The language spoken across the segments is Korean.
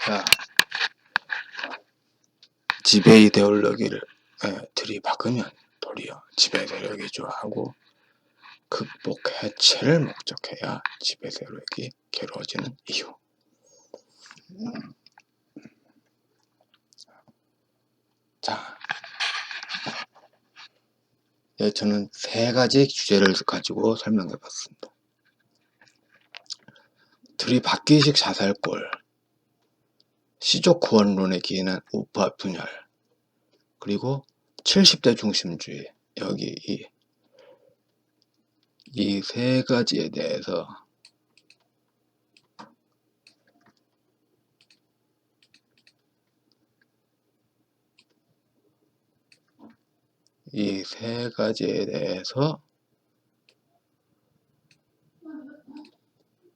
자, 지배 이데올로기를 들이박으면 도리어 지배 세력이 좋아하고 극복 해체를 목적해야 지배 세력이 괴로워지는 이유. 자, 저는 3가지 주제를 가지고 설명해 봤습니다. 들이박기식 자살골, 시족구원론에 기인한 우파 분열, 그리고 70대 중심주의. 여기 이 3가지에 대해서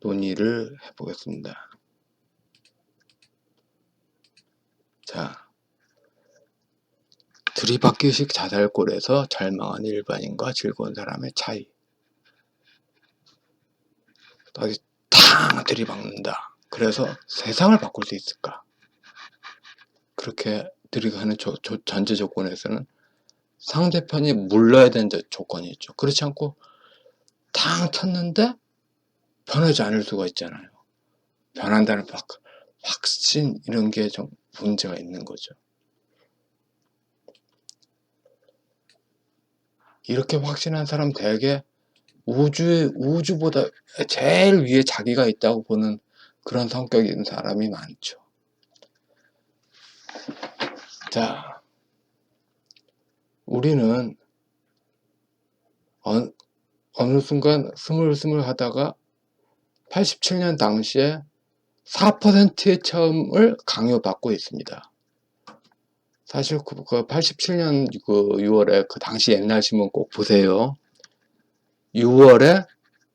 논의를 해보겠습니다. 자, 들이박기식 자살골에서 절망한 일반인과 즐거운 사람의 차이. 다시 탕 들이박는다. 그래서 세상을 바꿀 수 있을까? 그렇게 들이가는 전제 조건에서는 상대편이 물러야 되는 조건이 있죠. 그렇지 않고 탕 쳤는데 변하지 않을 수가 있잖아요. 변한다는 확신 이런 게 좀 문제가 있는 거죠. 이렇게 확신한 사람 대개 우주보다 제일 위에 자기가 있다고 보는 그런 성격이 있는 사람이 많죠. 자, 우리는 어느 순간 스물스물 하다가 87년 당시에 4%의 체험을 강요받고 있습니다. 사실 그 87년 6월에 그 당시 옛날 신문 꼭 보세요. 6월에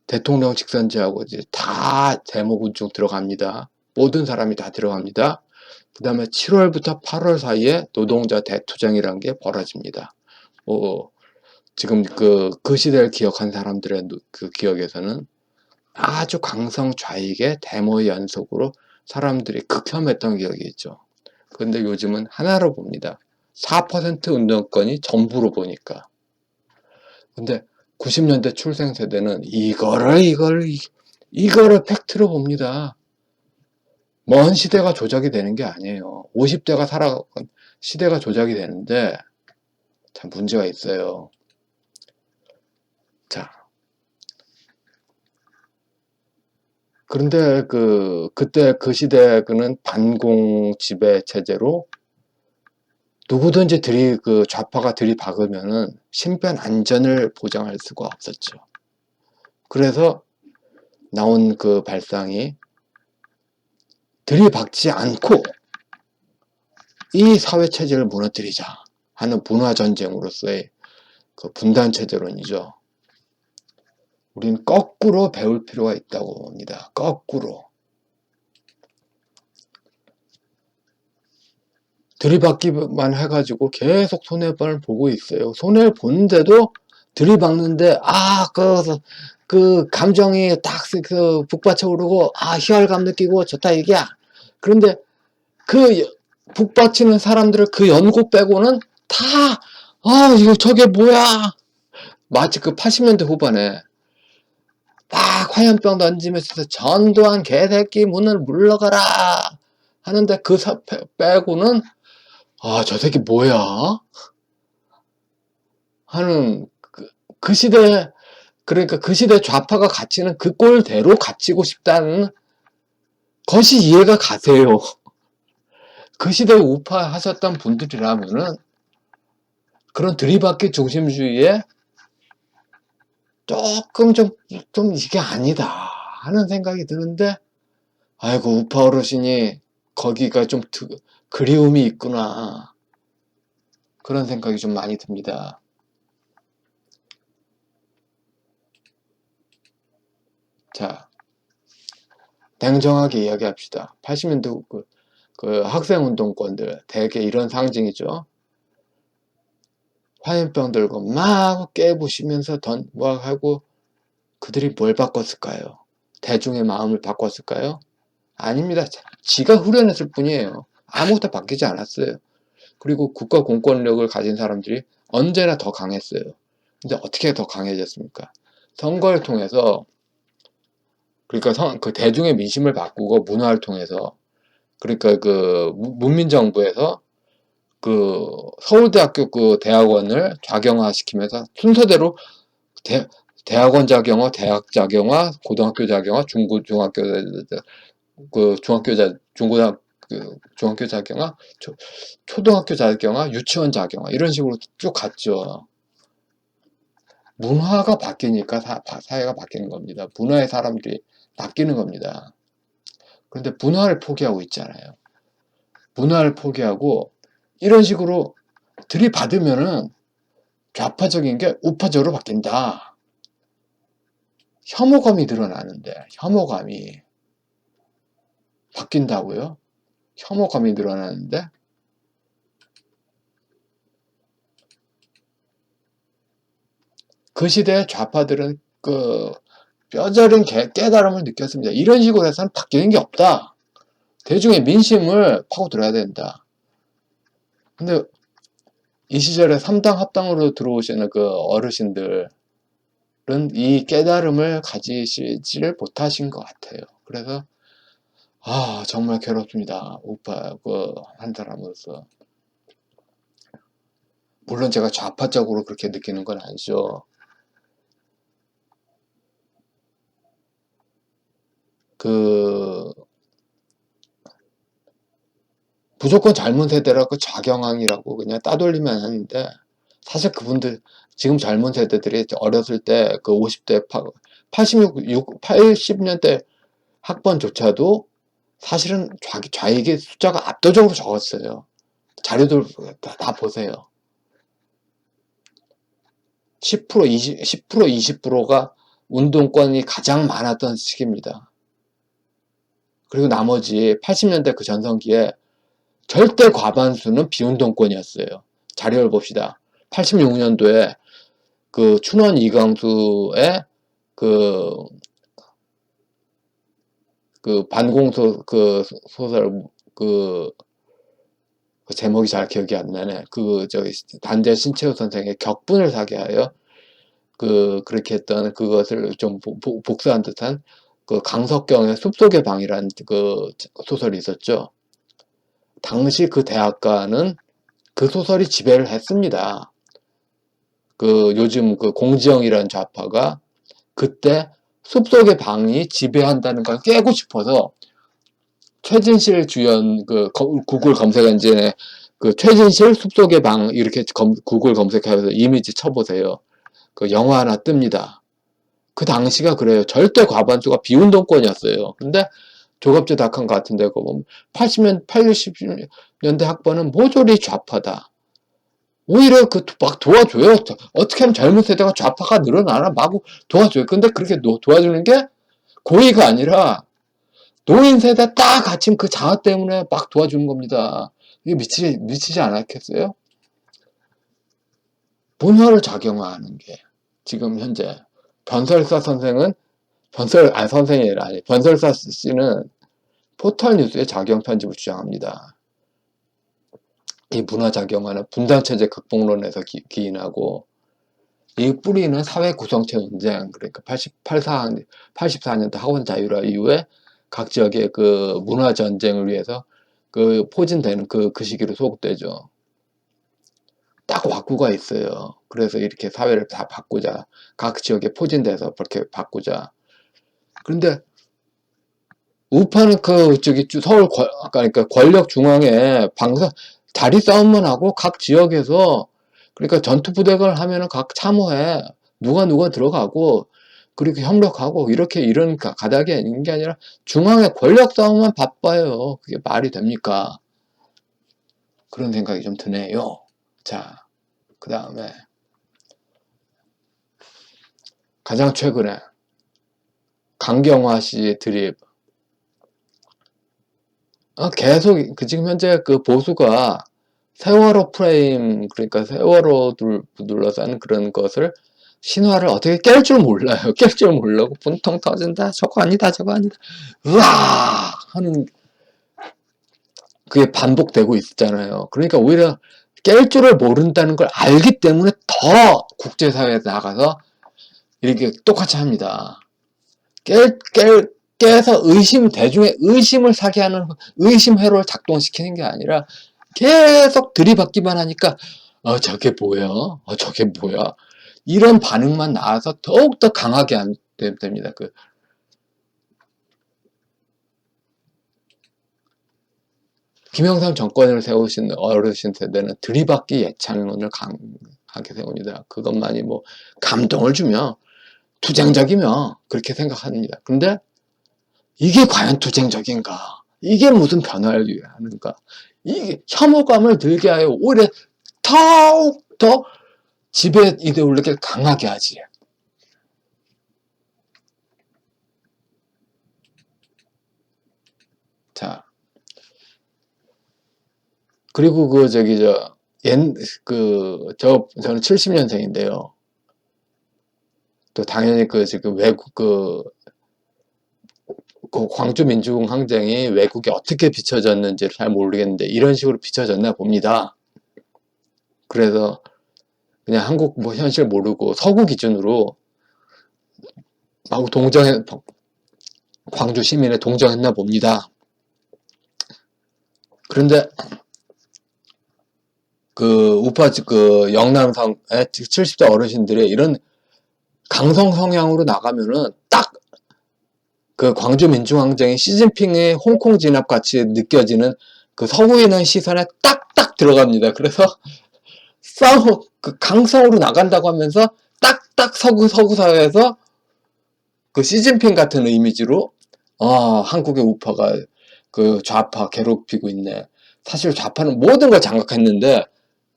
대통령 직선제하고 이제 다 제목은 쭉 들어갑니다. 모든 사람이 다 들어갑니다. 그 다음에 7월부터 8월 사이에 노동자 대투쟁이라는 게 벌어집니다. 지금 그 시대를 기억한 사람들의 그 기억에서는 아주 강성 좌익의 데모의 연속으로 사람들이 극혐했던 기억이 있죠. 그런데 요즘은 하나로 봅니다. 4% 운동권이 전부로 보니까. 근데 90년대 출생 세대는 이거를 팩트로 봅니다. 먼 시대가 조작이 되는 게 아니에요. 50대가 살아간 시대가 조작이 되는데 참 문제가 있어요. 자, 그런데 그때 그 시대는 반공 지배 체제로 누구든지 좌파가 들이박으면은 신변 안전을 보장할 수가 없었죠. 그래서 나온 그 발상이 들이박지 않고 이 사회 체제를 무너뜨리자 하는 문화 전쟁으로서의 그 분단 체제론이죠. 우린 거꾸로 배울 필요가 있다고 봅니다. 거꾸로. 들이박기만 해가지고 계속 손해를 보고 있어요. 손해를 보는데도 들이박는데 그 감정이 딱 북받쳐 오르고 희열감 느끼고 좋다 이게야. 그런데 그 북받치는 사람들을 그 연고 빼고는 다 이거 저게 뭐야. 마치 그 80년대 후반에 딱 화염병 던지면서 전두환 개새끼 문을 물러가라 하는데 그 빼고는 저 새끼 뭐야? 하는 그 시대, 그러니까 그 시대 좌파가 갇히는 그 꼴대로 갇히고 싶다는 것이 이해가 가세요. 그 시대에 우파 하셨던 분들이라면은 그런 들이박기 중심주의에 조금 좀 이게 아니다 하는 생각이 드는데, 아이고 우파 어르신이 거기가 좀 그리움이 있구나 그런 생각이 좀 많이 듭니다. 자, 냉정하게 이야기합시다. 80년대 그 학생운동권들 대개 이런 상징이죠. 화염병 들고 막 깨부시면서 하고 그들이 뭘 바꿨을까요? 대중의 마음을 바꿨을까요? 아닙니다. 지가 후련했을 뿐이에요. 아무것도 바뀌지 않았어요. 그리고 국가 공권력을 가진 사람들이 언제나 더 강했어요. 근데 어떻게 더 강해졌습니까? 선거를 통해서, 그러니까 그 대중의 민심을 바꾸고 문화를 통해서, 그러니까 그 문민정부에서 그 서울대학교 그 대학원을 좌경화시키면서 순서대로 대학원 자경화, 대학 자경화, 고등학교 자경화, 중학교 그 중학교 자경화, 초등학교 자경화, 유치원 자경화 이런 식으로 쭉 갔죠. 문화가 바뀌니까 사회가 바뀌는 겁니다. 문화의 사람들이 바뀌는 겁니다. 그런데 문화를 포기하고 있잖아요. 문화를 포기하고 이런 식으로 들이받으면은 좌파적인 게 우파적으로 바뀐다. 혐오감이 늘어나는데 혐오감이 바뀐다고요? 혐오감이 늘어나는데 그 시대의 좌파들은 그 뼈저린 깨달음을 느꼈습니다. 이런 식으로 해서는 바뀌는 게 없다. 대중의 민심을 파고들어야 된다. 근데 이 시절에 3당 합당으로 들어오시는 그 어르신들은 이 깨달음을 가지시지를 못하신 것 같아요. 그래서 정말 괴롭습니다. 우파 한 사람으로서. 물론 제가 좌파적으로 그렇게 느끼는 건 아니죠. 무조건 젊은 세대라고 좌경항이라고 그냥 따돌리면 하는데, 사실 그분들, 지금 젊은 세대들이 어렸을 때 그 50대, 80년대 학번조차도 사실은 좌익의 숫자가 압도적으로 적었어요. 자료들 다 보세요. 10%, 20%가 운동권이 가장 많았던 시기입니다. 그리고 나머지 80년대 그 전성기에 절대 과반수는 비운동권이었어요. 자료를 봅시다. 86년도에 그 춘원 이광수의 그 반공소 소설 그 제목이 잘 기억이 안 나네. 단재 신채호 선생의 격분을 사게 하여 그렇게 했던 그것을 좀 복사한 듯한 그 강석경의 숲속의 방이라는 그 소설이 있었죠. 당시 그 대학가는 그 소설이 지배를 했습니다. 요즘 공지영이라는 좌파가 그때 숲속의 방이 지배한다는 걸 깨고 싶어서 최진실 주연 구글 검색 엔진에 최진실 숲속의 방 이렇게 구글 검색해서 이미지 쳐보세요. 영화 하나 뜹니다. 그 당시가 그래요. 절대 과반수가 비운동권이었어요. 근데 조갑재 닷컴 같은 데 보면 80년대 학번은 모조리 좌파다. 오히려 막 도와줘요. 어떻게 하면 젊은 세대가 좌파가 늘어나나 마구 도와줘요. 근데 그렇게 도와주는 게 고의가 아니라 노인 세대 딱 아침 그 자아 때문에 막 도와주는 겁니다. 이게 미치지 않았겠어요? 문화를 작용화하는 게 지금 현재 변설사 선생은 선생이 아니라 변설사 씨는 포털뉴스의 자경 편집을 주장합니다. 이 문화작용화는 분단체제 극복론에서 기인하고 이 뿌리는 사회 구성체 논쟁, 그러니까 84년도 학원 자율화 이후에 각 지역의 그 문화 전쟁을 위해서 포진되는 그 시기로 소급되죠. 딱 왁구가 있어요. 그래서 이렇게 사회를 다 바꾸자. 각 지역에 포진돼서 그렇게 바꾸자. 그런데 우파는 서울 그러니까 권력 중앙에 자리 싸움만 하고 각 지역에서 그러니까 전투부대를 하면은 각 참호에 누가 들어가고 그렇게 협력하고 이런 가닥이 있는 게 아니라 중앙에 권력 싸움만 바빠요. 그게 말이 됩니까? 그런 생각이 좀 드네요. 자, 그 다음에 가장 최근에 강경화 씨 드립. 계속 지금 현재 보수가 세월호 프레임, 그러니까 세월호 둘러싼 그런 것을 신화를 어떻게 깰 줄 몰라요. 깰 줄 모르고 분통 터진다. 저거 아니다. 저거 아니다. 으아! 하는 그게 반복되고 있잖아요. 그러니까 오히려 깰 줄을 모른다는 걸 알기 때문에 더 국제사회에 나가서 이렇게 똑같이 합니다. 깨서 대중의 의심을 사게 하는 의심 회로를 작동시키는 게 아니라 계속 들이받기만 하니까 저게 뭐야? 저게 뭐야? 이런 반응만 나와서 더욱더 강하게 안 됩니다. 김영삼 정권을 세우신 어르신 세대는 들이받기 예찬론을 강하게 세웁니다. 그것만이 뭐 감동을 주며 투쟁적이며 그렇게 생각합니다. 근데 이게 과연 투쟁적인가? 이게 무슨 변화를 위하는가? 이게 혐오감을 들게 하여 오히려 더욱 더 지배 이데올로기를 강하게 하지. 자, 그리고 저는 70년생인데요. 또 당연히 지금 외국 그 광주 민주공 항쟁이 외국에 어떻게 비춰졌는지를 잘 모르겠는데 이런 식으로 비춰졌나 봅니다. 그래서 그냥 한국 뭐 현실 모르고 서구 기준으로 막 광주 시민에 동정했나 봅니다. 그런데 우파 영남성의 70대 어르신들의 이런 강성 성향으로 나가면은 딱 광주 민중항쟁의 시진핑의 홍콩 진압 같이 느껴지는 서구인의 시선에 딱딱 들어갑니다. 그래서 강성으로 나간다고 하면서 딱딱 서구 사회에서 시진핑 같은 이미지로 한국의 우파가 좌파 괴롭히고 있네. 사실 좌파는 모든 걸 장악했는데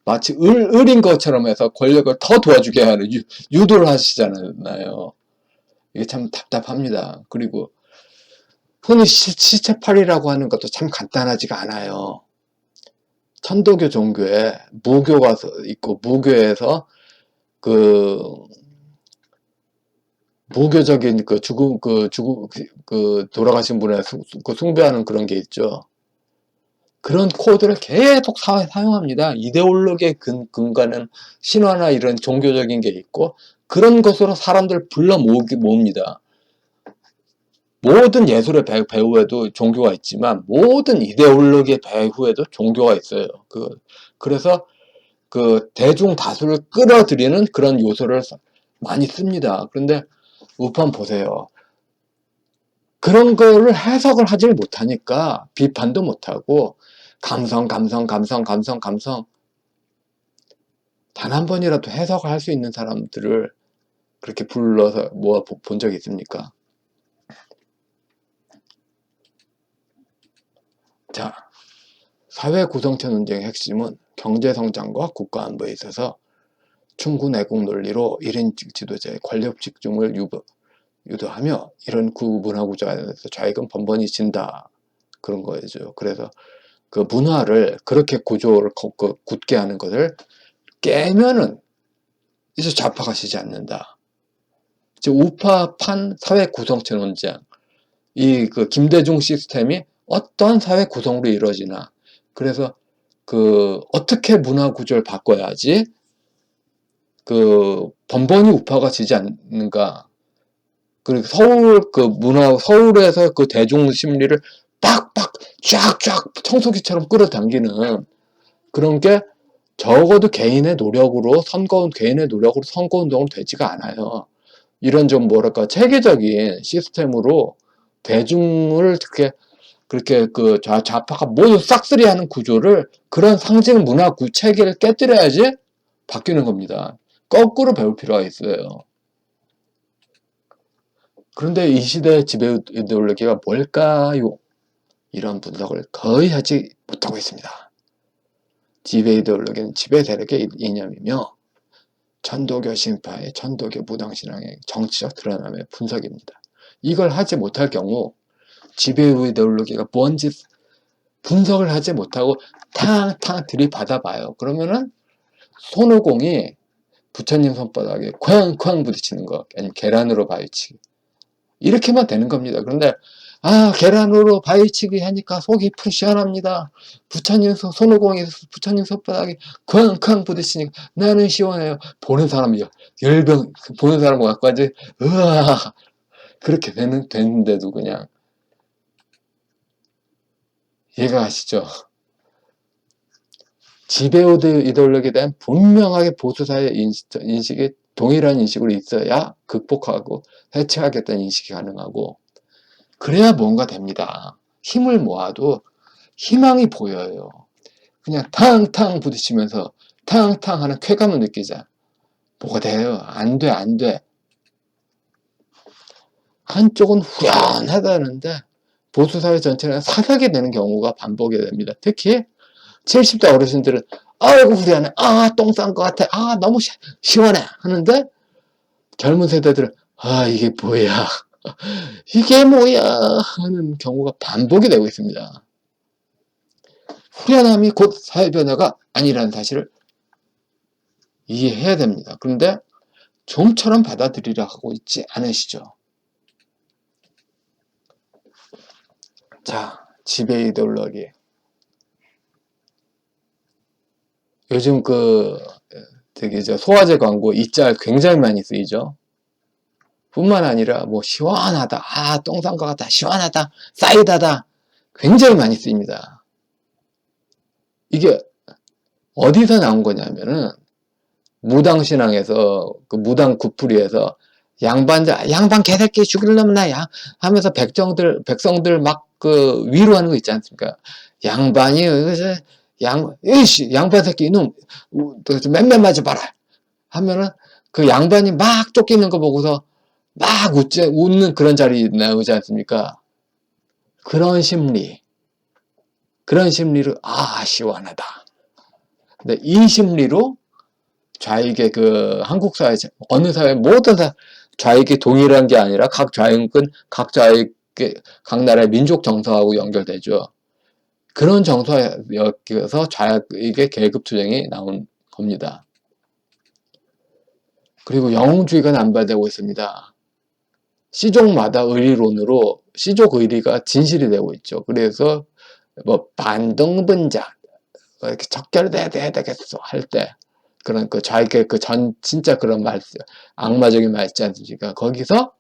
마치 을인 것처럼 해서 권력을 더 도와주게 하는 유도를 하시잖아요. 이게 참 답답합니다. 그리고 흔히 시체팔이라고 하는 것도 참 간단하지가 않아요. 천도교 종교에 무교가 있고 무교에서 무교적인 돌아가신 분의 숭배하는 그런 게 있죠. 그런 코드를 계속 사용합니다. 이데올로기의 근간은 신화나 이런 종교적인 게 있고 그런 것으로 사람들 불러 모읍니다. 모든 예술의 배후에도 종교가 있지만 모든 이데올로기의 배후에도 종교가 있어요. 그래서 대중 다수를 끌어들이는 그런 요소를 많이 씁니다. 그런데 우판 보세요. 그런 거를 해석을 하질 못하니까 비판도 못하고 감성 단 한 번이라도 해석을 할 수 있는 사람들을 그렇게 불러서 모아 본 적이 있습니까? 자, 사회 구성체 논쟁의 핵심은 경제성장과 국가안보에 있어서 충군애국 논리로 1인 지도자의 권력 집중을 유도하며 이런 문화구조 안에서 좌익은 번번이 진다. 그런 거죠. 그래서 문화를 그렇게 구조를 굳게 하는 것을 깨면은 이제 좌파가 지지 않는다. 즉 우파판 사회 구성체 논쟁, 김대중 시스템이 어떤 사회 구성으로 이루어지나, 그래서 어떻게 문화 구조를 바꿔야지 번번이 우파가 지지 않는가. 그리고 서울에서 대중 심리를 빡빡 쫙쫙 청소기처럼 끌어당기는 그런 게 적어도 개인의 노력으로 선거운동은 되지가 않아요. 이런 좀 체계적인 시스템으로 대중을 그렇게 좌파가 모두 싹쓸이하는 구조를, 그런 상징 문화 체계를 깨뜨려야지 바뀌는 겁니다. 거꾸로 배울 필요가 있어요. 그런데 이 시대의 지배 이데올로기가 뭘까요? 이런 분석을 거의 하지 못하고 있습니다. 지배 이데올로기는 지배 세력의 이념이며 천도교 신파의 천도교 무당신앙의 정치적 드러남의 분석입니다. 이걸 하지 못할 경우 지배 이데올로기가 뭔지 분석을 하지 못하고 탕탕 들이받아봐요. 그러면은 손오공이 부처님 손바닥에 쾅쾅 부딪히는 거, 아니면 계란으로 바위치기. 이렇게만 되는 겁니다. 그런데 계란으로 바위치기 하니까 속이 푹 시원합니다. 손오공이 부처님 손바닥에 쾅쾅 부딪히니까 나는 시원해요. 보는 사람이 열병, 보는 사람 갖고까지 으아 그렇게 되는데도 그냥 이해가 가시죠? 지배우드 이데올로기에 대한 분명하게 보수사의 인식이 동일한 인식으로 있어야 극복하고 해체하겠다는 인식이 가능하고, 그래야 뭔가 됩니다. 힘을 모아도 희망이 보여요. 그냥 탕탕 부딪히면서 탕탕 하는 쾌감을 느끼자. 뭐가 돼요? 안 돼, 안 돼. 한쪽은 후련하다는데 보수사회 전체는 사사게 되는 경우가 반복이 됩니다. 특히 70대 어르신들은 아이고 후련해, 똥 싼 것 같아, 너무 시원해 하는데, 젊은 세대들은 이게 뭐야 이게 뭐야 하는 경우가 반복이 되고 있습니다. 후련함이 곧 사회 변화가 아니라는 사실을 이해해야 됩니다. 그런데 좀처럼 받아들이려 하고 있지 않으시죠? 자, 지배 이데올로기. 요즘 소화제 광고 이 짤 굉장히 많이 쓰이죠. 뿐만 아니라 시원하다, 똥 싼 것 같다, 시원하다, 사이다다, 굉장히 많이 쓰입니다. 이게 어디서 나온 거냐면은 무당신앙에서, 그 무당 구풀이에서 양반 개새끼 죽일 놈 나야 하면서 백성들 막 위로하는 거 있지 않습니까? 양반이 양반 새끼 이놈 맨맨 맞아봐라 하면은 그 양반이 막 쫓기는 거 보고서 막 웃는 그런 자리 나오지 않습니까? 그런 심리로 시원하다. 근데 이 심리로 좌익의 한국 사회, 어느 사회 모든 좌익이 동일한 게 아니라 각 좌익은 각 나라의 민족 정서하고 연결되죠. 그런 정서에서 좌익의 계급 투쟁이 나온 겁니다. 그리고 영웅주의가 남발되고 있습니다. 시족마다 의리론으로 시족 의리가 진실이 되고 있죠. 그래서 반동분자 이렇게 척결돼야 되겠어 할 때 그런 좌익의 진짜 그런 악마적인 말 있지 않습니까? 거기서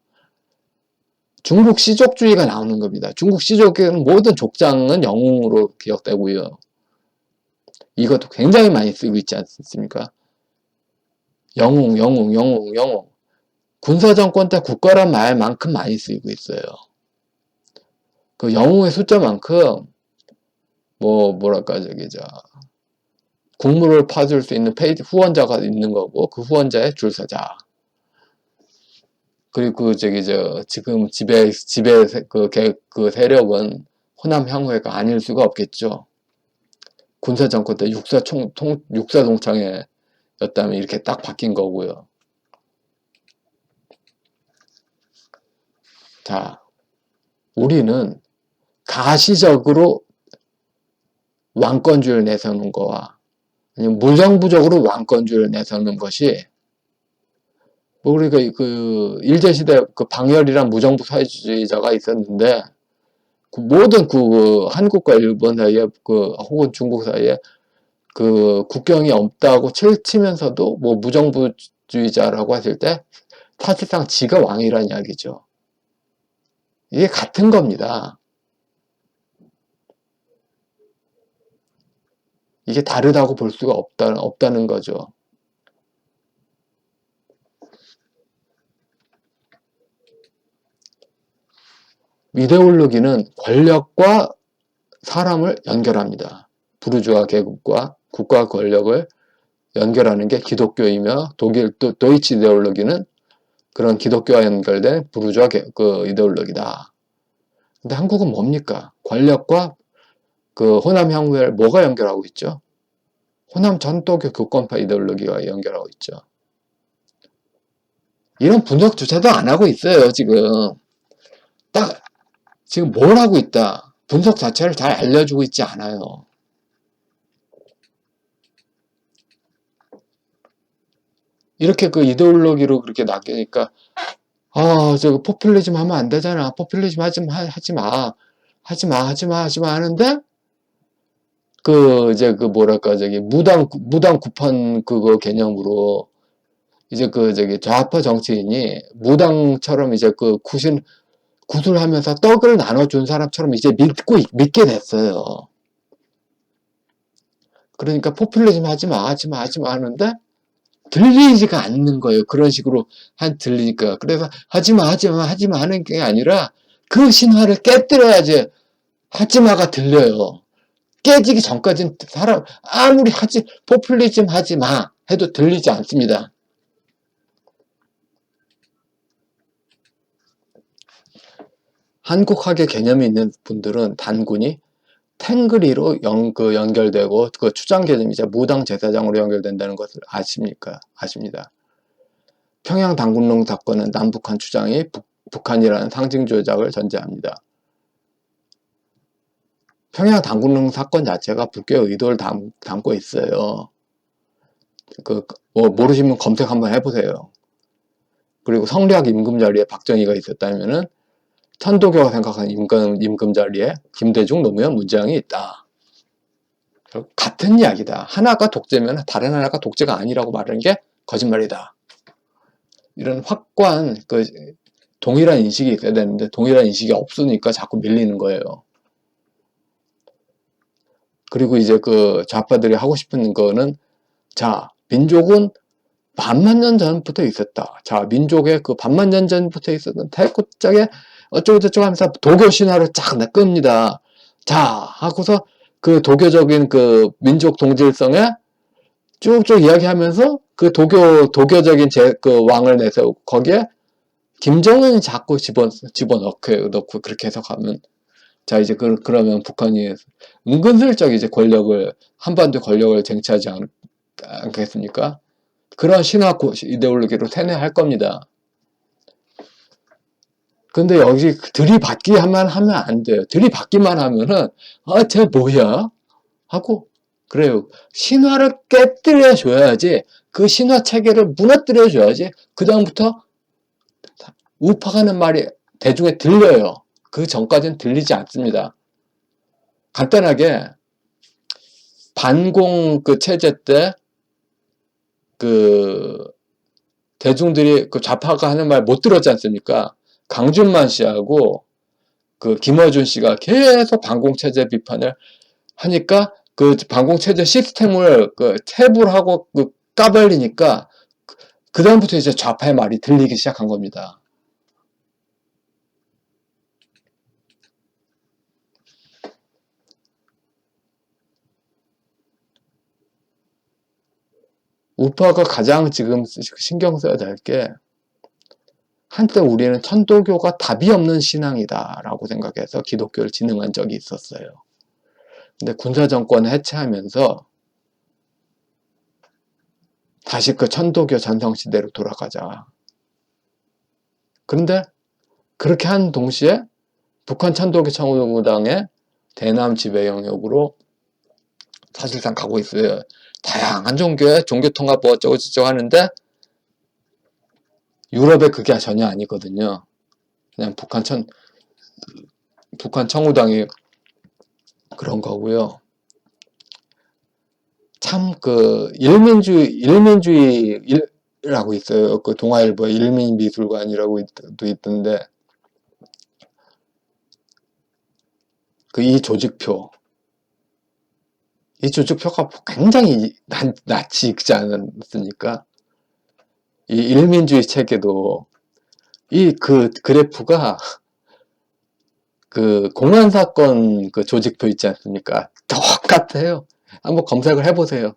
중국 시족주의가 나오는 겁니다. 중국 시족의 모든 족장은 영웅으로 기억되고요. 이것도 굉장히 많이 쓰고 있지 않습니까? 영웅. 군사정권 때 국가란 말만큼 많이 쓰이고 있어요. 그 영웅의 숫자만큼 국물을 파줄 수 있는 후원자가 있는 거고, 그 후원자에 줄 서자. 그리고 지금 지배 세력은 호남 향후회가 아닐 수가 없겠죠. 군사정권 때 육사동창회였다면 이렇게 딱 바뀐 거고요. 자, 우리는 가시적으로 왕권주의를 내세우는 거와 아니면 무정부적으로 왕권주의를 내세우는 것이, 우리가 일제시대 방열이란 무정부 사회주의자가 있었는데, 모든 한국과 일본 사이에 혹은 중국 사이에 국경이 없다고 치면서도 무정부주의자라고 했을 때 사실상 지가 왕이라는 이야기죠. 이게 같은 겁니다. 이게 다르다고 볼 수가 없다는 거죠. 이데올로기는 권력과 사람을 연결합니다. 부르주아 계급과 국가 권력을 연결하는 게 기독교이며, 독일 도이치 이데올로기는 그런 기독교와 연결된 부르주아 이데올로기다. 근데 한국은 뭡니까? 권력과 호남 향후회를 뭐가 연결하고 있죠? 호남 전도교 교권파 이데올로기가 연결하고 있죠. 이런 분석조차도 안 하고 있어요, 지금. 지금 뭘 하고 있다. 분석 자체를 잘 알려주고 있지 않아요. 이렇게 그 이데올로기로 그렇게 낚이니까, 저거 포퓰리즘 하면 안 되잖아. 포퓰리즘 하지 마. 하지 마 하는데, 이제 뭐랄까, 무당 구판 그거 개념으로, 이제 좌파 정치인이 무당처럼 이제 구술하면서 떡을 나눠준 사람처럼 이제 믿게 됐어요. 그러니까 포퓰리즘 하지 마 하는데, 들리지가 않는 거예요. 그런 식으로 들리니까. 그래서 하지 마 하는 게 아니라 그 신화를 깨뜨려야지 하지 마가 들려요. 깨지기 전까지는 사람 아무리 포퓰리즘 하지 마 해도 들리지 않습니다. 한국학의 개념이 있는 분들은 단군이 탱그리로 연결되고 그 추장 개념이 이제 무당 제사장으로 연결된다는 것을 아십니다. 평양 단군론 사건은 남북한 추장이 북한이라는 상징 조작을 전제합니다. 평양 단군론 사건 자체가 북교의 의도를 담고 있어요. 모르시면 검색 한번 해보세요. 그리고 성리학 임금 자리에 박정희가 있었다면은 천도교가 생각하는 임금 자리에 김대중, 노무현, 문재영이 있다. 같은 이야기다. 하나가 독재면 다른 하나가 독재가 아니라고 말하는 게 거짓말이다. 이런 확고한 동일한 인식이 있어야 되는데 동일한 인식이 없으니까 자꾸 밀리는 거예요. 그리고 이제 좌파들이 하고 싶은 거는, 자, 민족은 반만 년 전부터 있었다. 자, 민족의 반만 년 전부터 있었던 태고짝에 어쩌고저쩌고 하면서 도교 신화를 쫙 냅끕니다. 자, 하고서 도교적인 민족 동질성에 쭉쭉 이야기하면서 도교적인 왕을 내세우고 거기에 김정은이 자꾸 집어넣고 그렇게 해석하면, 자, 이제 그러면 북한이 은근슬쩍 이제 한반도 권력을 쟁취하지 않겠습니까? 그런 신화 이데올로기로 세뇌할 겁니다. 근데 여기 들이받기만 하면 안 돼요. 들이받기만 하면은, 쟤 뭐야? 하고, 그래요. 신화를 깨뜨려줘야지, 그 신화 체계를 무너뜨려줘야지, 그다음부터 우파가는 말이 대중에 들려요. 그 전까지는 들리지 않습니다. 간단하게, 반공 체제 때, 대중들이 좌파가 하는 말 못 들었지 않습니까? 강준만 씨하고 김어준 씨가 계속 반공체제 비판을 하니까 반공체제 시스템을 체불하고 까발리니까 그다음부터 이제 좌파의 말이 들리기 시작한 겁니다. 우파가 가장 지금 신경 써야 될 게, 한때 우리는 천도교가 답이 없는 신앙이다 라고 생각해서 기독교를 진흥한 적이 있었어요. 근데 군사정권을 해체하면서 다시 천도교 전성시대로 돌아가자. 그런데 그렇게 한 동시에 북한 천도교 청구당의 대남 지배 영역으로 사실상 가고 있어요. 다양한 종교의 종교통합 어쩌고저쩌고 하는데 유럽에 그게 전혀 아니거든요. 그냥 북한 청구당이 그런 거고요. 참 일민주의라고 있어요. 동아일보 일민미술관이라고 도 있던데, 이 조직표가 굉장히 낯이 익지 않습니까? 이 일민주의 체계도 그래프가 공안사건 조직표 있지 않습니까? 똑같아요. 한번 검색을 해보세요.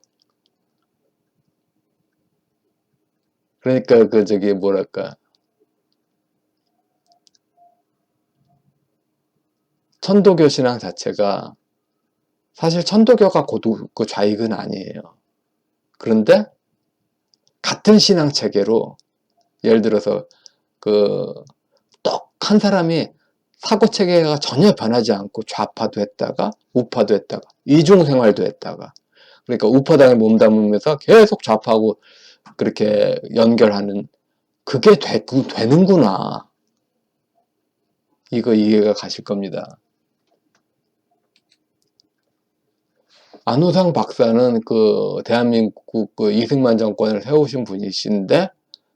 그러니까 뭐랄까, 천도교 신앙 자체가 사실 천도교가 좌익은 아니에요. 그런데 같은 신앙 체계로, 예를 들어서 똑 한 사람이 사고 체계가 전혀 변하지 않고 좌파도 했다가 우파도 했다가 이중 생활도 했다가, 그러니까 우파당에 몸담으면서 계속 좌파하고 그렇게 연결하는 그게 되는구나. 이거 이해가 가실 겁니다. 안호상 박사는 그 대한민국 그 이승만 정권을 세우신 분이신데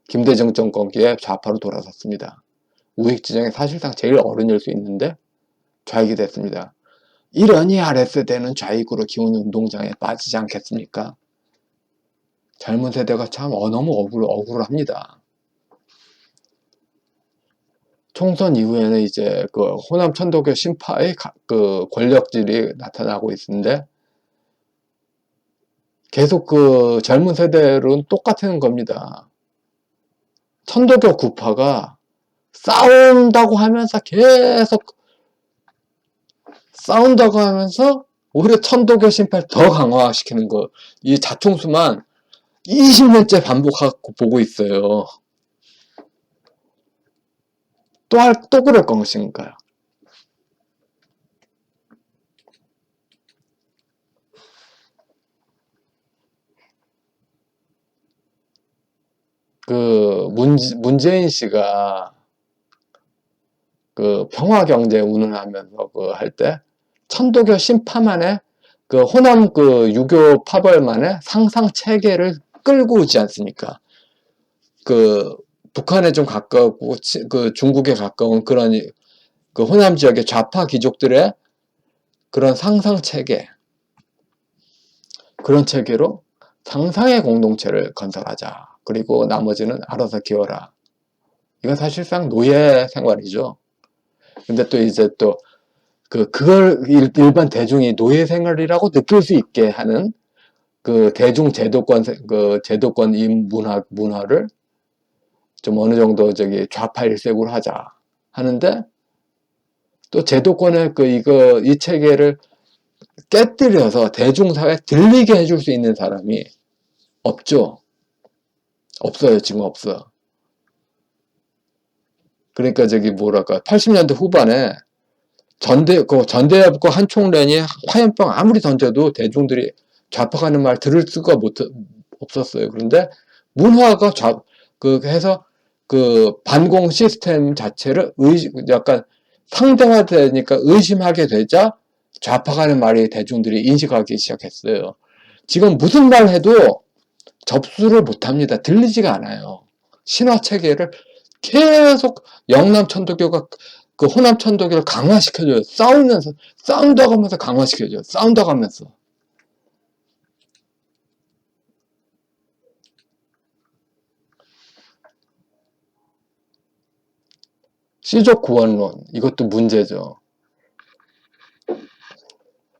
김대중 정권기에 좌파로 돌아섰습니다. 우익지정에 사실상 제일 어른일 수 있는데 좌익이 됐습니다. 이러니 RS대는 좌익으로 기운 운동장에 빠지지 않겠습니까? 젊은 세대가 참 너무 억울합니다. 총선 이후에는 이제 그 호남 천도교 신파의 그 권력질이 나타나고 있는데 계속 그 젊은 세대로는 똑같은 겁니다. 천도교 구파가 싸운다고 하면서 계속 싸운다고 하면서 오히려 천도교 신파를 더 강화시키는 거, 이 자충수만 20년째 반복하고 보고 있어요. 또 그럴 것인가요? 그 문재인 씨가 그 평화경제 운운하면서 그 할 때 천도교 신파만의 그 호남 그 유교 파벌만의 상상 체계를 끌고 오지 않습니까? 그 북한에 좀 가까웠고 그 중국에 가까운 그런 그 호남 지역의 좌파 귀족들의 그런 상상 체계, 그런 체계로 상상의 공동체를 건설하자. 그리고 나머지는 알아서 키워라. 이건 사실상 노예 생활이죠. 근데 또 이제 또 그걸 일반 대중이 노예 생활이라고 느낄 수 있게 하는 그 대중 제도권 그 제도권 이 문화를 좀 어느 정도 저기 좌파 일색으로 하자 하는데 또 제도권의 이 체계를 깨뜨려서 대중사회에 들리게 해줄 수 있는 사람이 없죠. 없어요. 지금 없어. 그러니까 저기 뭐랄까 80년대 후반에 전대협과 한총련이 화염병 아무리 던져도 대중들이 좌파가는 말 들을 수가 없었어요. 그런데 문화가 해서 그 반공 시스템 자체를 약간 상대화되니까 의심하게 되자 좌파가는 말이 대중들이 인식하기 시작했어요. 지금 무슨 말 해도 접수를 못합니다. 들리지가 않아요. 신화 체계를 계속 영남 천도교가 그 호남 천도교를 강화시켜줘요. 싸운다고 하면서 강화시켜줘요. 싸운다고 하면서. 시족 구원론, 이것도 문제죠.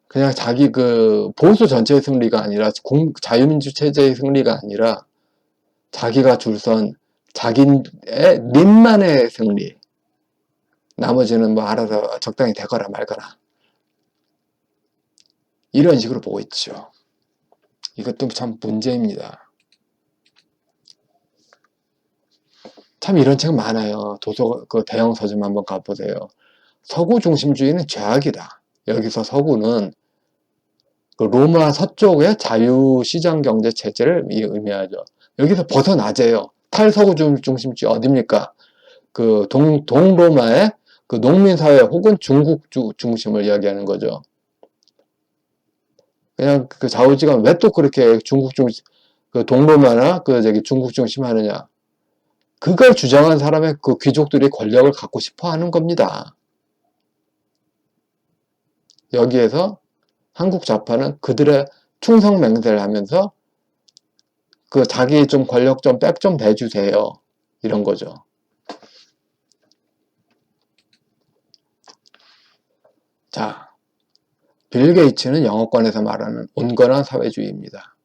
그냥 자기 그 보수 전체의 승리가 아니라 자유민주 체제의 승리가 아니라 자기가 줄선 자기의 님만의 승리. 나머지는 뭐 알아서 적당히 되거나 말거나. 이런 식으로 보고 있죠. 이것도 참 문제입니다. 참 이런 책 많아요. 그 대형 서점 한번 가보세요. 서구 중심주의는 죄악이다. 여기서 서구는 그 로마 서쪽의 자유시장 경제 체제를 의미하죠. 여기서 벗어나재요. 탈서구 중심주의 어딥니까? 그 동로마의 그 농민사회 혹은 중국 중심을 이야기하는 거죠. 그냥 그 좌우지간 왜 또 그렇게 중국 중심, 그 동로마나 그 저기 중국 중심 하느냐. 그걸 주장한 사람의 그 귀족들이 권력을 갖고 싶어 하는 겁니다. 여기에서 한국 좌파는 그들의 충성 맹세를 하면서 그 자기 좀 권력 좀 백 좀 대주세요. 이런 거죠. 자, 빌 게이츠는 영어권에서 말하는 온건한 사회주의입니다.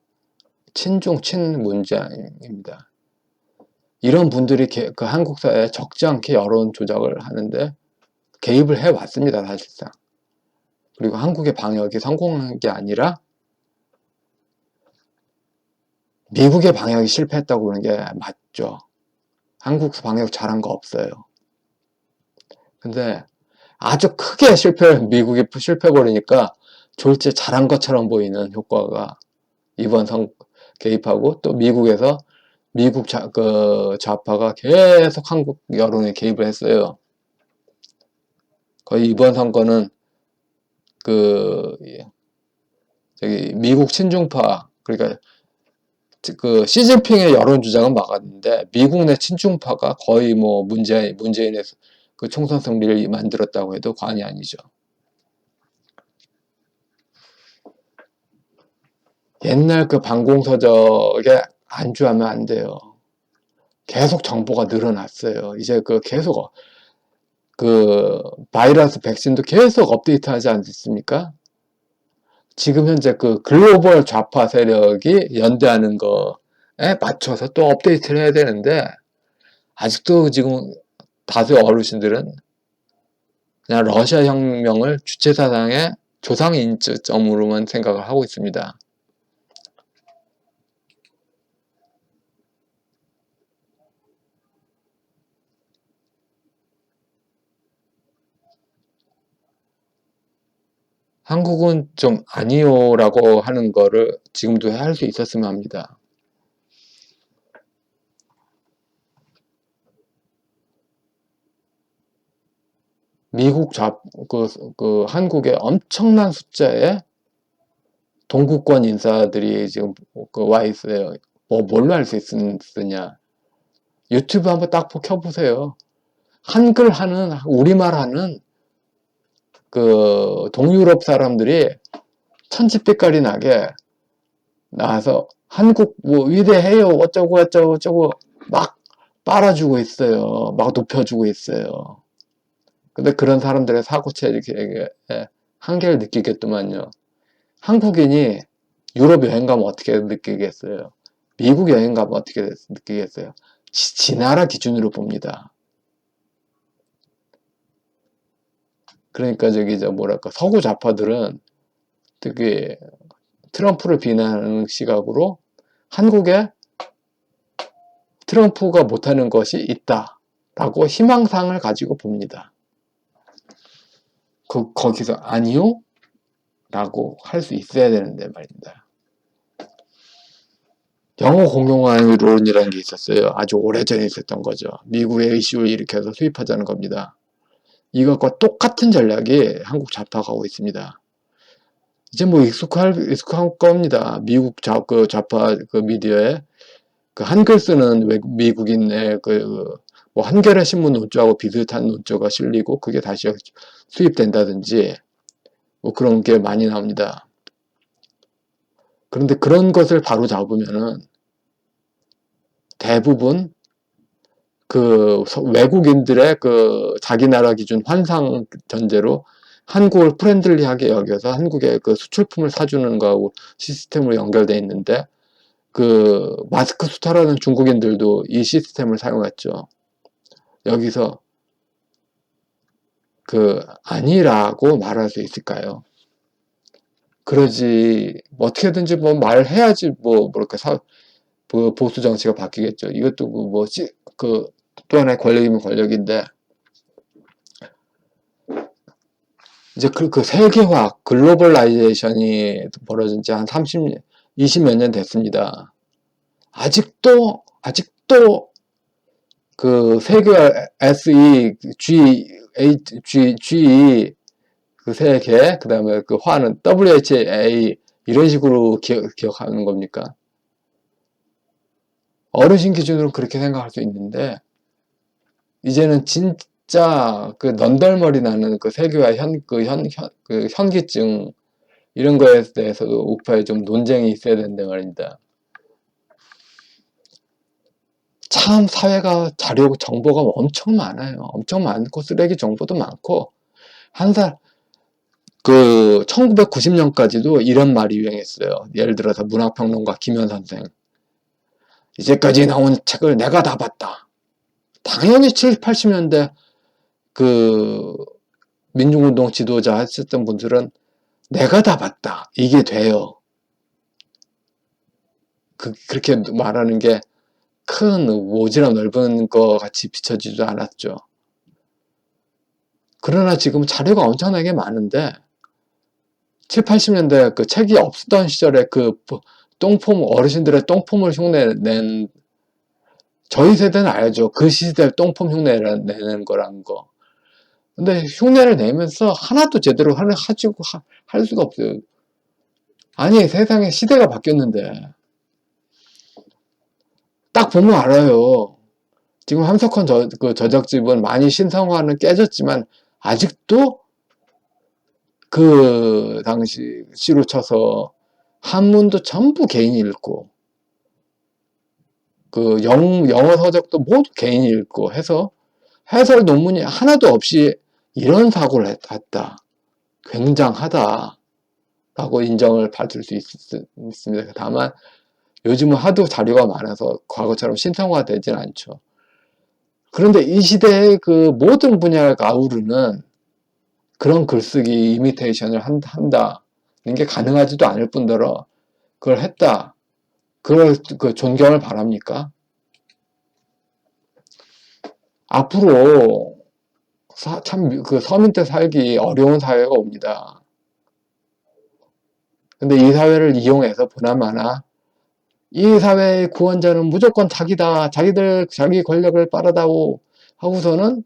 친문자입니다. 이런 분들이 그 한국 사회에 적지 않게 여론 조작을 하는데 개입을 해왔습니다. 사실상. 그리고 한국의 방역이 성공한 게 아니라 미국의 방역이 실패했다고 그러는 게 맞죠. 한국 방역 잘한 거 없어요. 근데 아주 크게 미국이 실패해버리니까 졸지 잘한 것처럼 보이는 효과가 이번 개입하고 또 미국에서 미국 좌파가 계속 한국 여론에 개입을 했어요. 거의 이번 선거는 저기 미국 친중파, 그러니까 시진핑의 여론 주장은 막았는데 미국 내 친중파가 거의 뭐 문재인의 그 총선 승리를 만들었다고 해도 과언이 아니죠. 옛날 그 방공서적에 안주하면 안 돼요. 계속 정보가 늘어났어요. 이제 계속 바이러스 백신도 계속 업데이트하지 않습니까? 지금 현재 글로벌 좌파 세력이 연대하는 거에 맞춰서 또 업데이트를 해야 되는데 아직도 지금 다수 어르신들은 그냥 러시아 혁명을 주체사상의 조상인증점으로만 생각을 하고 있습니다. 한국은 좀 아니요라고 하는 거를 지금도 할 수 있었으면 합니다. 미국 한국의 엄청난 숫자의 동구권 인사들이 지금 와 있어요. 뭘로 할 수 있으냐? 유튜브 한번 딱 켜보세요. 한글 하는, 우리말 하는 동유럽 사람들이 천지빛깔이 나게 나와서 한국 위대해요 어쩌고 막 빨아주고 있어요. 막 높여주고 있어요. 근데 그런 사람들의 사고체계에 한계를 느끼겠더만요. 한국인이 유럽 여행 가면 어떻게 느끼겠어요? 미국 여행 가면 어떻게 느끼겠어요? 지 나라 기준으로 봅니다. 그러니까 서구 좌파들은 되게 트럼프를 비난하는 시각으로 한국에 트럼프가 못하는 것이 있다라고 희망상을 가지고 봅니다. 거기서 아니요? 라고 할 수 있어야 되는데 말입니다. 영어 공용어론이라는 게 있었어요. 아주 오래전에 있었던 거죠. 미국의 이슈를 일으켜서 수입하자는 겁니다. 이것과 똑같은 전략이 한국 좌파가 하고 있습니다. 이제 익숙한 겁니다. 미국 좌파 미디어에 한글 쓰는 미국인의 한겨레 신문 논조하고 비슷한 논조가 실리고 그게 다시 수입된다든지 그런 게 많이 나옵니다. 그런데 그런 것을 바로 잡으면은 대부분 외국인들의 자기 나라 기준 환상 전제로 한국을 프렌들리하게 여겨서 한국의 수출품을 사주는 거하고 시스템으로 연결되어 있는데 마스크 수탈하는 중국인들도 이 시스템을 사용했죠. 여기서 아니라고 말할 수 있을까요? 그러지 어떻게든지 말해야지 보수 정치가 바뀌겠죠. 이것도 또 하나의 권력이면 권력인데 이제 세계화, 글로벌라이제이션이 벌어진 지 한 20몇 년 됐습니다. 아직도 세계화 SE, G 세계, 그 다음에 화는 WHA 이런 식으로 기억하는 겁니까? 어르신 기준으로 그렇게 생각할 수 있는데 이제는 진짜 넌덜머리 나는 세계화 현기증 이런 거에 대해서도 우파에 좀 논쟁이 있어야 된다 말입니다. 참 사회가 정보가 엄청 많아요. 엄청 많고 쓰레기 정보도 많고 1990년까지도 이런 말이 유행했어요. 예를 들어서 문학평론가 김현 선생. 이제까지 나온 책을 내가 다 봤다. 당연히 70, 80년대 민중운동 지도자 하셨던 분들은 내가 다 봤다. 이게 돼요. 그렇게 말하는 게 큰 오지랖 넓은 것 같이 비춰지지도 않았죠. 그러나 지금 자료가 엄청나게 많은데 7, 80년대 책이 없었던 시절에 어르신들의 똥폼을 흉내낸 저희 세대는 알죠. 그 시대 똥폼 흉내를 내는 거란 거. 근데 흉내를 내면서 하나도 제대로 할 수가 없어요. 아니, 세상에 시대가 바뀌었는데. 딱 보면 알아요. 지금 함석헌 그 저작집은 많이 신성화는 깨졌지만, 아직도 그 당시 시로 쳐서 한문도 전부 개인이 읽고, 그 영어 서적도 모두 개인이 읽고 해서 해설 논문이 하나도 없이 이런 사고를 했다. 굉장하다. 라고 인정을 받을 수 있습니다. 다만 요즘은 하도 자료가 많아서 과거처럼 신성화되진 않죠. 그런데 이 시대의 그 모든 분야를 아우르는 그런 글쓰기 이미테이션을 한다는 게 가능하지도 않을 뿐더러 그걸 했다. 그걸 그 존경을 바랍니까? 앞으로 참 그 서민 때 살기 어려운 사회가 옵니다. 근데 이 사회를 이용해서 보나마나 이 사회의 구원자는 무조건 자기다. 자기 권력을 빠르다고 하고서는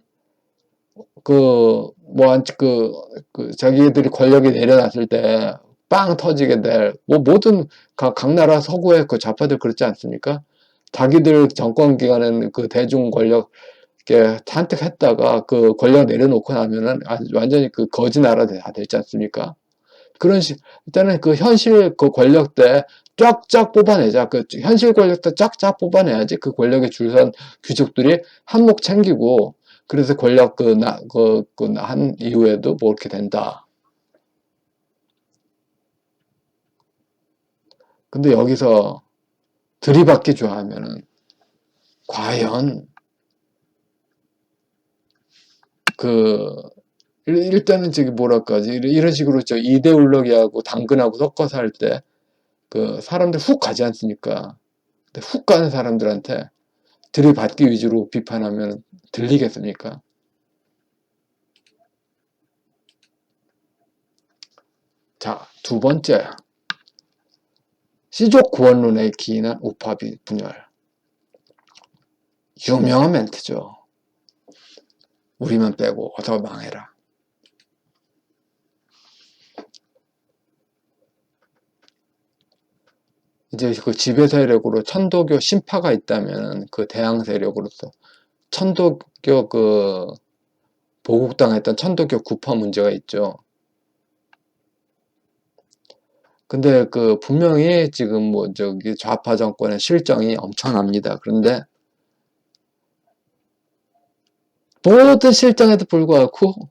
자기들이 권력이 내려놨을 때 빵 터지게 모든 각 나라 서구의 그 좌파들 그렇지 않습니까? 자기들 정권 기간은 그 대중 권력 잔뜩 했다가 그 권력 내려놓고 나면은 완전히 그 거지 나라 다 됐지 않습니까? 일단은 그 현실 그 권력 때 쫙쫙 뽑아내자. 그 현실 권력 때 쫙쫙 뽑아내야지 그 권력의 줄선 귀족들이 한몫 챙기고, 그래서 권력 한 이후에도 뭐 이렇게 된다. 근데 여기서 들이받기 좋아하면은, 과연, 일단은 이런 식으로 이데올로기하고 당근하고 섞어서 할 때, 사람들 훅 가지 않습니까? 근데 훅 가는 사람들한테 들이받기 위주로 비판하면 들리겠습니까? 자, 두 번째. 시족 구원론에 기인한 우파 분열. 유명한 멘트죠. 우리만 빼고 어서 망해라. 이제 그 지배 세력으로 천도교 신파가 있다면 그 대항 세력으로서 천도교 보국당했던 천도교 구파 문제가 있죠. 근데 분명히 지금 좌파 정권의 실정이 엄청납니다. 그런데 모든 실정에도 불구하고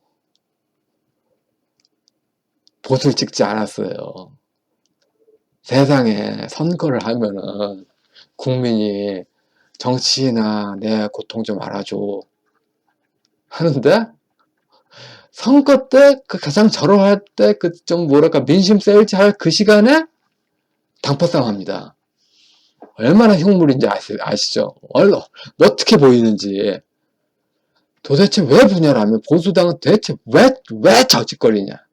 보수를 찍지 않았어요. 세상에 선거를 하면은 국민이 정치인아 내 고통 좀 알아줘 하는데, 선거 때 가장 절호할 때 좀 민심 세일즈 할 그 시간에 당파 싸움 합니다. 얼마나 흉물인지 아시죠? 어떻게 보이는지. 도대체 왜 분열하면 보수당은 대체 왜 저짓거리냐.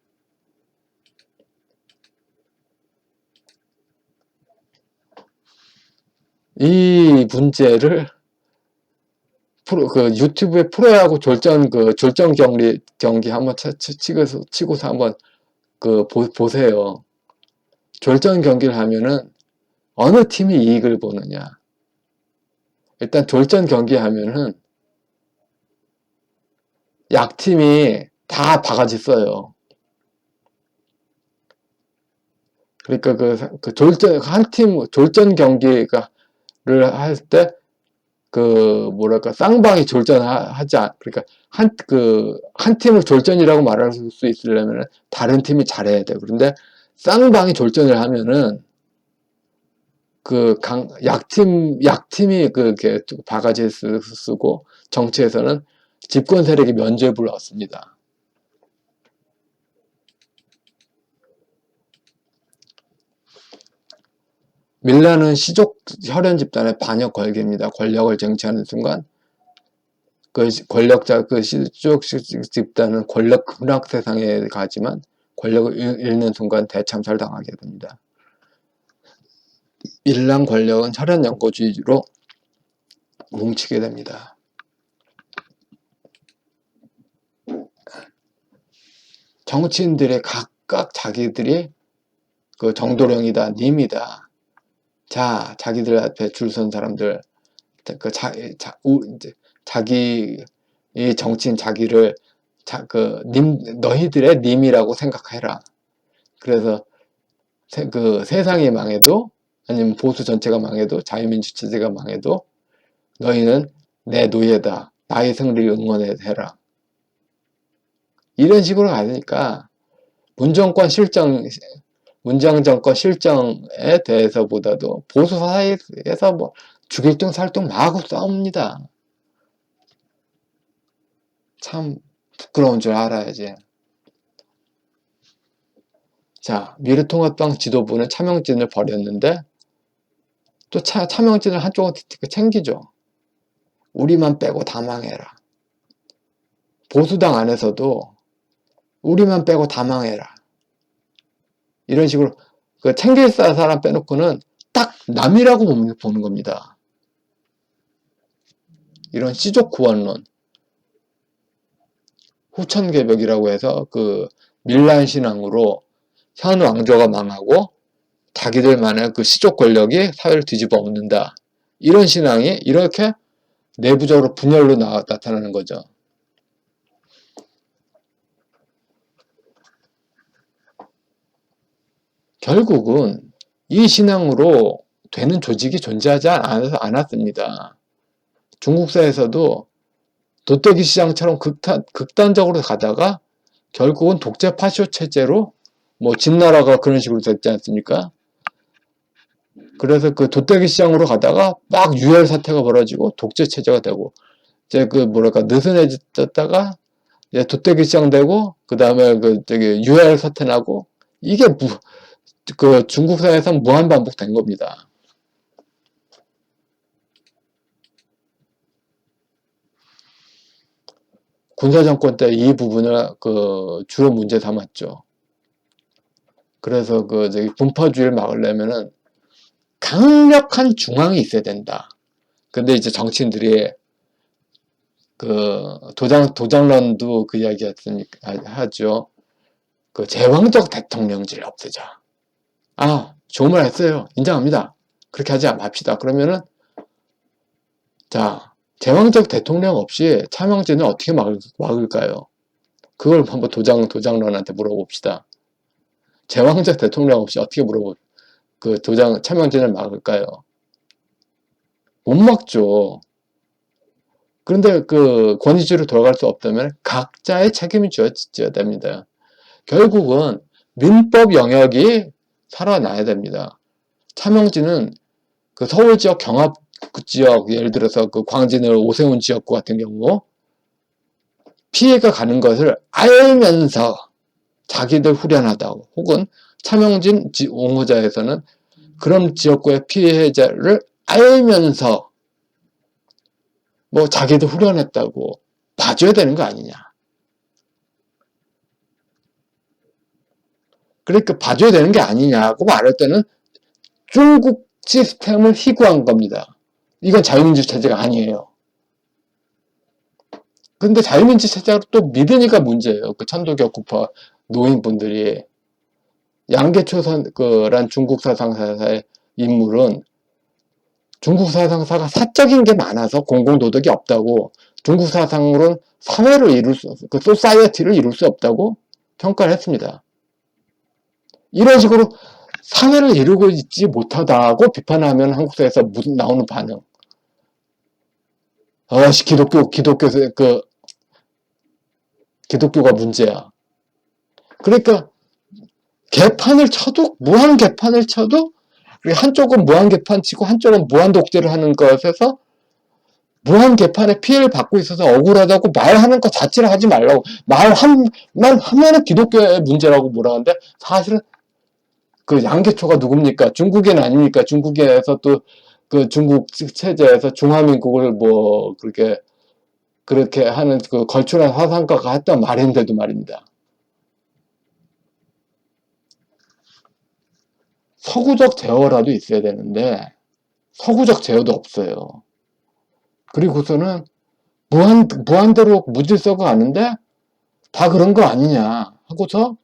이 문제를 유튜브에 프로야구 졸전 경기 한번 치고서 한번 보세요. 졸전 경기를 하면은 어느 팀이 이익을 보느냐. 일단 졸전 경기 하면은 약팀이 다 바가지 써요. 그러니까 졸전 경기를 할 때 쌍방이 그러니까 한 팀을 졸전이라고 말할 수 있으려면 다른 팀이 잘해야 돼요. 그런데 쌍방이 졸전을 하면은 약팀이 바가지 쓰고, 정치에서는 집권 세력이 면죄부를 얻습니다. 밀라는 시족 혈연 집단의 반역 걸개입니다. 권력을 쟁취하는 순간 시족 집단은 권력 극락 세상에 가지만 권력을 잃는 순간 대참살 당하게 됩니다. 밀란 권력은 혈연 연고주의로 뭉치게 됩니다. 정치인들의 각각 자기들이 그 정도령이다, 님이다. 자, 자기들 앞에 줄 선 사람들, 자기, 이 정치인 자기를, 너희들의 님이라고 생각해라. 그래서, 세상이 망해도, 아니면 보수 전체가 망해도, 자유민주 체제가 망해도, 너희는 내 노예다. 나의 승리를 응원해라. 이런 식으로 가니까, 문정 정권 실정에 대해서보다도 보수 사이에서 뭐 죽일 둥 살 둥 마구 싸웁니다. 참 부끄러운 줄 알아야지. 자, 미래통합당 지도부는 차명진을 버렸는데 또 차명진을 한쪽은 챙기죠. 우리만 빼고 다 망해라. 보수당 안에서도 우리만 빼고 다 망해라. 이런 식으로 챙길 사람 빼놓고는 딱 남이라고 보는 겁니다. 이런 씨족 구원론. 후천개벽이라고 해서 밀란 신앙으로 현 왕조가 망하고 자기들만의 시족 권력이 사회를 뒤집어 엎는다. 이런 신앙이 이렇게 내부적으로 분열로 나타나는 거죠. 결국은 이 신앙으로 되는 조직이 존재하지 않았습니다. 중국사에서도 도떼기 시장처럼 극단적으로 가다가 결국은 독재 파쇼 체제로 진나라가 그런 식으로 됐지 않습니까? 그래서 도떼기 시장으로 가다가 막 유혈 사태가 벌어지고 독재 체제가 되고 이제 느슨해졌다가 이제 도떼기 시장 되고 그 다음에 유혈 사태 나고 이게 중국사에서 무한 반복된 겁니다. 군사정권 때 이 부분을 주로 문제 삼았죠. 그래서 분파주의를 막으려면은 강력한 중앙이 있어야 된다. 근데 이제 정치인들이 도장론도 이야기 하죠. 제왕적 대통령제를 없애자. 좋은 말 했어요. 인정합니다. 그렇게 하지 맙시다. 그러면은, 자, 제왕적 대통령 없이 차명진을 어떻게 막을까요? 그걸 한번 도장론한테 물어봅시다. 제왕적 대통령 없이 어떻게 차명진을 막을까요? 못 막죠. 그런데 권위주의로 돌아갈 수 없다면 각자의 책임이 져야 됩니다. 결국은 민법 영역이 살아나야 됩니다. 차명진은 서울 지역 경합 지역, 예를 들어서 광진을 오세훈 지역구 같은 경우 피해가 가는 것을 알면서 자기들 후련하다고, 혹은 차명진 옹호자에서는 그런 지역구의 피해자를 알면서 자기도 후련했다고 봐줘야 되는 거 아니냐. 그러니까 봐줘야 되는 게 아니냐고 말할 때는 중국 시스템을 희구한 겁니다. 이건 자유민주 체제가 아니에요. 근데 자유민주 체제로 또 믿으니까 문제예요. 천도교구파 노인분들이 양계초선란 중국 사상사의 인물은 중국 사상사가 사적인 게 많아서 공공도덕이 없다고, 중국 사상으로는 사회를 소사이어티를 이룰 수 없다고 평가를 했습니다. 이런 식으로 사회를 이루고 있지 못하다고 비판하면 한국사에서 나오는 반응. 기독교가 문제야. 그러니까 개판을 쳐도, 무한 개판을 쳐도, 한쪽은 무한 개판 치고 한쪽은 무한 독재를 하는 것에서 무한 개판의 피해를 받고 있어서 억울하다고 말하는 것 자체를 하지 말라고. 말만 하면은 기독교의 문제라고 뭐라 하는데, 사실은 양계초가 누굽니까? 중국인 아닙니까? 중국에서 또 중국 체제에서 중화민국을 그렇게 하는 걸출한 사상가가 했던 말인데도 말입니다. 서구적 제어라도 있어야 되는데 서구적 제어도 없어요. 그리고서는 무한대로 무질서가 아는데 다 그런 거 아니냐 하고서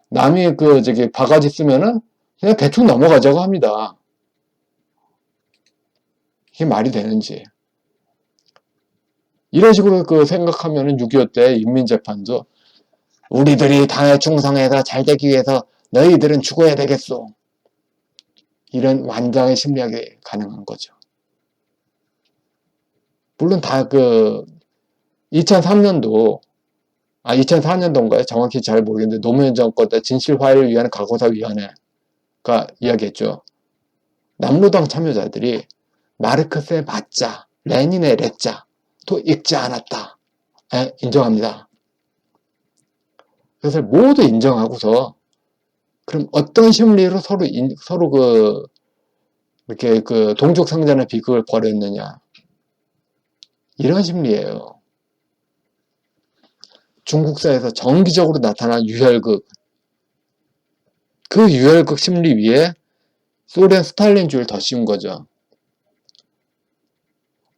남이 바가지 쓰면은 그냥 대충 넘어가자고 합니다. 이게 말이 되는지. 이런 식으로 생각하면은 6.25 때 인민재판도 우리들이 당에 충성해서 잘 되기 위해서 너희들은 죽어야 되겠소. 이런 완장의 심리학이 가능한 거죠. 물론 2003년도 2004년도인가요? 정확히 잘 모르겠는데 노무현 정권 때 진실화해를 위한 각오사위원회가 이야기했죠. 남로당 참여자들이 마르크스의 마자, 레닌의 레자도 읽지 않았다. 인정합니다. 그래서 모두 인정하고서 그럼 어떤 심리로 서로 이렇게 동족상잔의 비극을 벌였느냐. 이런 심리예요. 중국사에서 정기적으로 나타난 유혈극. 그 유혈극 심리 위에 소련 스탈린주의를 더 씌운 거죠.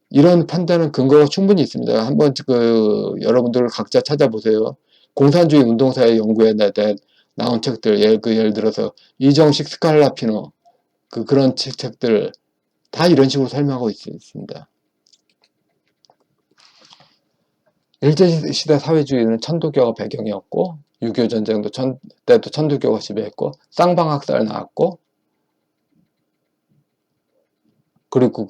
이런 판단은 근거가 충분히 있습니다. 한번 여러분들 각자 찾아보세요. 공산주의 운동사의 연구에 나온 책들, 예를 들어서 이정식 스칼라피노 그런 책들 다 이런 식으로 설명하고 있습니다. 일제시대 사회주의는 천도교가 배경이었고 6.25 전쟁도 때도 천도교가 지배했고 쌍방학살 나왔고 그리고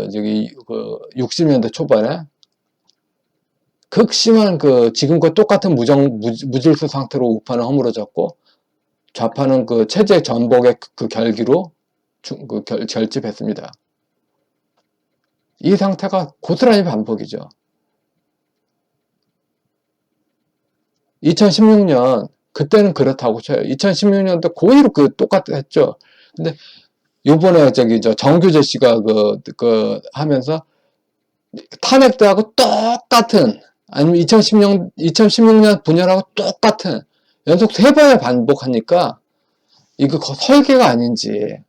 60년대 초반에 극심한 지금과 똑같은 무질서 상태로 우파는 허물어졌고 좌파는 체제 전복의 결기로 결집했습니다. 이 상태가 고스란히 반복이죠. 2016년 그때는 그렇다고 쳐요. 2016년도 고의로 똑같았죠. 근데 요번에 정규재 씨가 하면서 탄핵때하고 똑같은 아니면 2016년 분열하고 똑같은 연속 3번을 반복하니까 이거 설계가 아닌지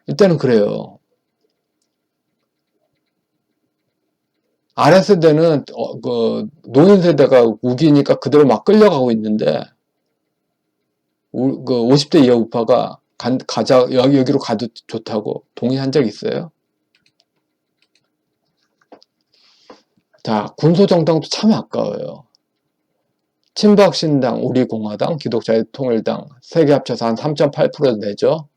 일단은 그래요. 아래세대는 노인세대가 우기니까 그대로 막 끌려가고 있는데 50대 이하 우파가 여기로 가도 좋다고 동의한 적 있어요? 자, 군소정당도 참 아까워요. 친박신당, 우리공화당, 기독자유통일당 세 개 합쳐서 한 3.8% 내죠.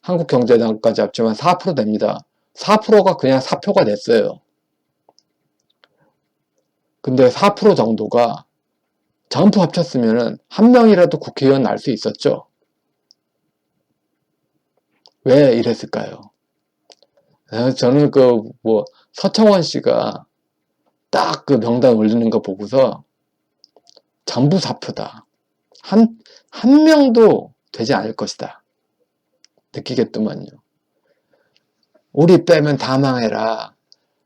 한국경제당까지 합치면 4% 됩니다. 4%가 그냥 사표가 됐어요. 근데 4% 정도가 전부 합쳤으면 한 명이라도 국회의원 날 수 있었죠. 왜 이랬을까요? 저는 서청원 씨가 딱 명단 올리는 거 보고서 전부 사표다. 한 명도 되지 않을 것이다. 느끼겠더만요. 우리 빼면 다 망해라.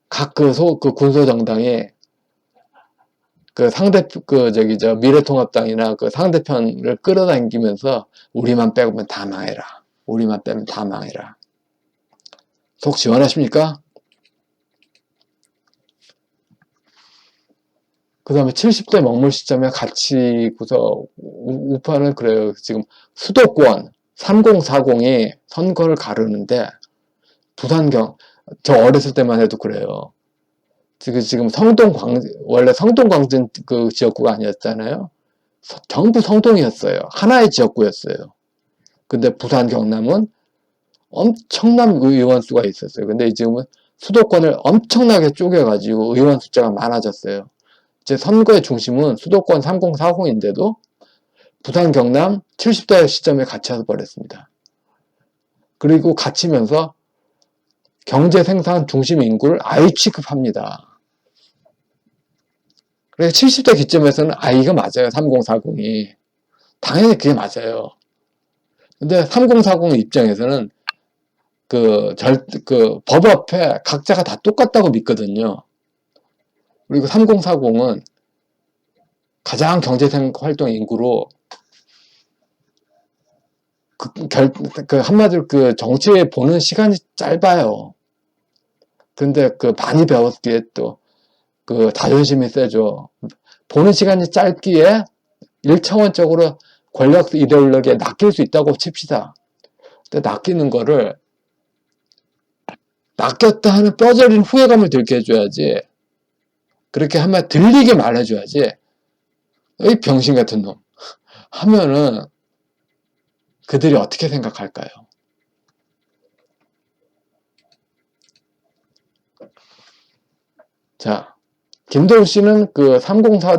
각 군소정당이 미래통합당이나 상대편을 끌어당기면서 우리만 빼면 다 망해라. 우리만 빼면 다 망해라. 속 시원하십니까? 그 다음에 70대 먹물 시점에 같이 우파는 그래요. 지금 수도권 3040이 선거를 가르는데 저 어렸을 때만 해도 그래요. 지금 원래 성동광진 지역구가 아니었잖아요. 전부 성동이었어요. 하나의 지역구였어요. 근데 부산 경남은 엄청난 의원 수가 있었어요. 근데 지금은 수도권을 엄청나게 쪼개가지고 의원 숫자가 많아졌어요. 이제 선거의 중심은 수도권 3040인데도 부산 경남 70대 시점에 갇혀서 버렸습니다. 그리고 갇히면서 경제 생산 중심 인구를 아이 취급합니다. 그래서 70대 기점에서는 아이가 맞아요. 3040이. 당연히 그게 맞아요. 근데 3040 입장에서는 법 앞에 각자가 다 똑같다고 믿거든요. 그리고 3040은 가장 경제활동 인구로 한마디로 정치에 보는 시간이 짧아요. 근데 많이 배웠기에 또 자존심이 세죠. 보는 시간이 짧기에 1차원적으로 권력 이데올로기에 낚일 수 있다고 칩시다. 근데 낚이는 거를 낚였다 하는 뼈저린 후회감을 들게 해줘야지. 그렇게 한마디 들리게 말해줘야지. 이 병신 같은 놈 하면은 그들이 어떻게 생각할까요? 자, 김도우 씨는 304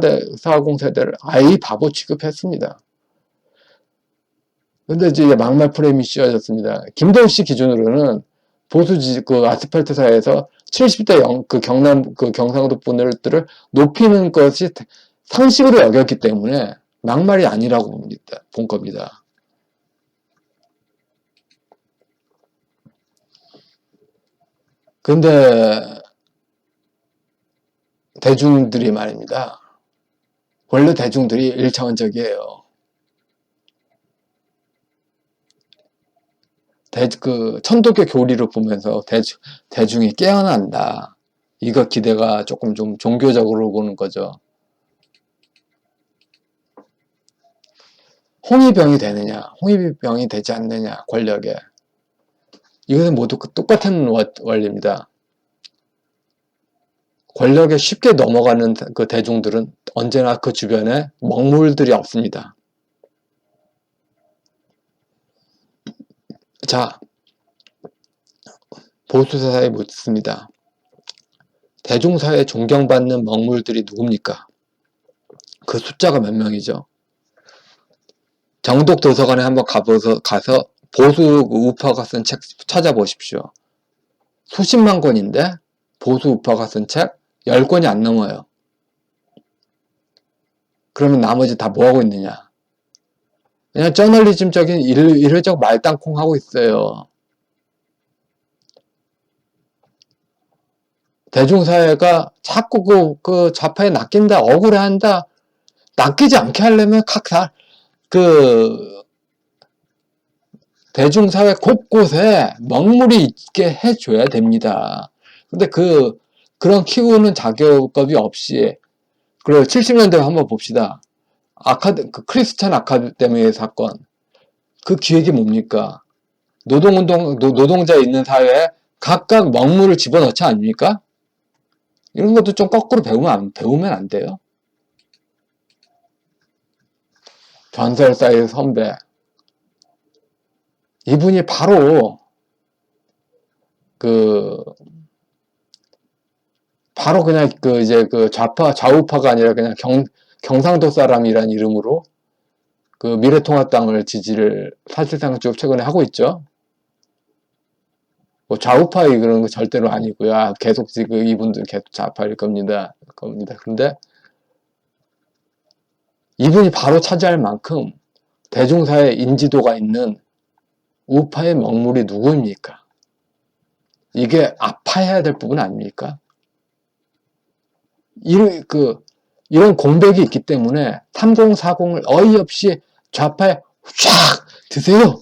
세대를 아예 바보 취급했습니다. 근데 이제 막말 프레임이 씌워졌습니다. 김도우 씨 기준으로는 보수 아스팔트 사회에서 70대 경상도 분들을 높이는 것이 상식으로 여겼기 때문에 막말이 아니라고 본 겁니다. 근데 대중들이 말입니다. 원래 대중들이 1차원적이에요. 천도교 교리를 보면서 대중이 깨어난다. 이거 기대가 조금 좀 종교적으로 보는 거죠. 홍위병이 되느냐, 홍위병이 되지 않느냐, 권력에. 이것은 모두 똑같은 원리입니다. 권력에 쉽게 넘어가는 대중들은 언제나 그 주변에 먹물들이 없습니다. 자, 보수사에 묻습니다. 대중사회에 존경받는 먹물들이 누굽니까? 그 숫자가 몇 명이죠? 정독 도서관에 한번 가서 보수 우파가 쓴 책 찾아보십시오. 수십만 권인데 보수 우파가 쓴 책 10권이 안 넘어요. 그러면 나머지 다 뭐하고 있느냐? 그냥 저널리즘적인 일회적 말땅콩 하고 있어요. 대중사회가 자꾸 좌파에 낚인다, 억울해한다, 낚이지 않게 하려면 대중사회 곳곳에 먹물이 있게 해줘야 됩니다. 근데 그런 키우는 자격업이 없이, 그리고 70년대 한번 봅시다. 크리스찬 아카데미의 사건. 그 기획이 뭡니까? 노동자 있는 사회에 각각 먹물을 집어넣지 않습니까? 이런 것도 좀 거꾸로 배우면 안 돼요? 전설사의 선배. 이분이 바로 그냥 좌우파가 아니라 그냥 경상도 사람이란 이름으로 미래통합당을 지지를 사실상 쭉 최근에 하고 있죠. 뭐 좌우파의 그런 거 절대로 아니고요. 계속 지금 이분들 계속 좌파일 겁니다. 근데 이분이 바로 차지할 만큼 대중사회 인지도가 있는 우파의 먹물이 누구입니까? 이게 아파해야 될 부분 아닙니까? 이런 공백이 있기 때문에 3040을 어이없이 좌파에 쫙 드세요.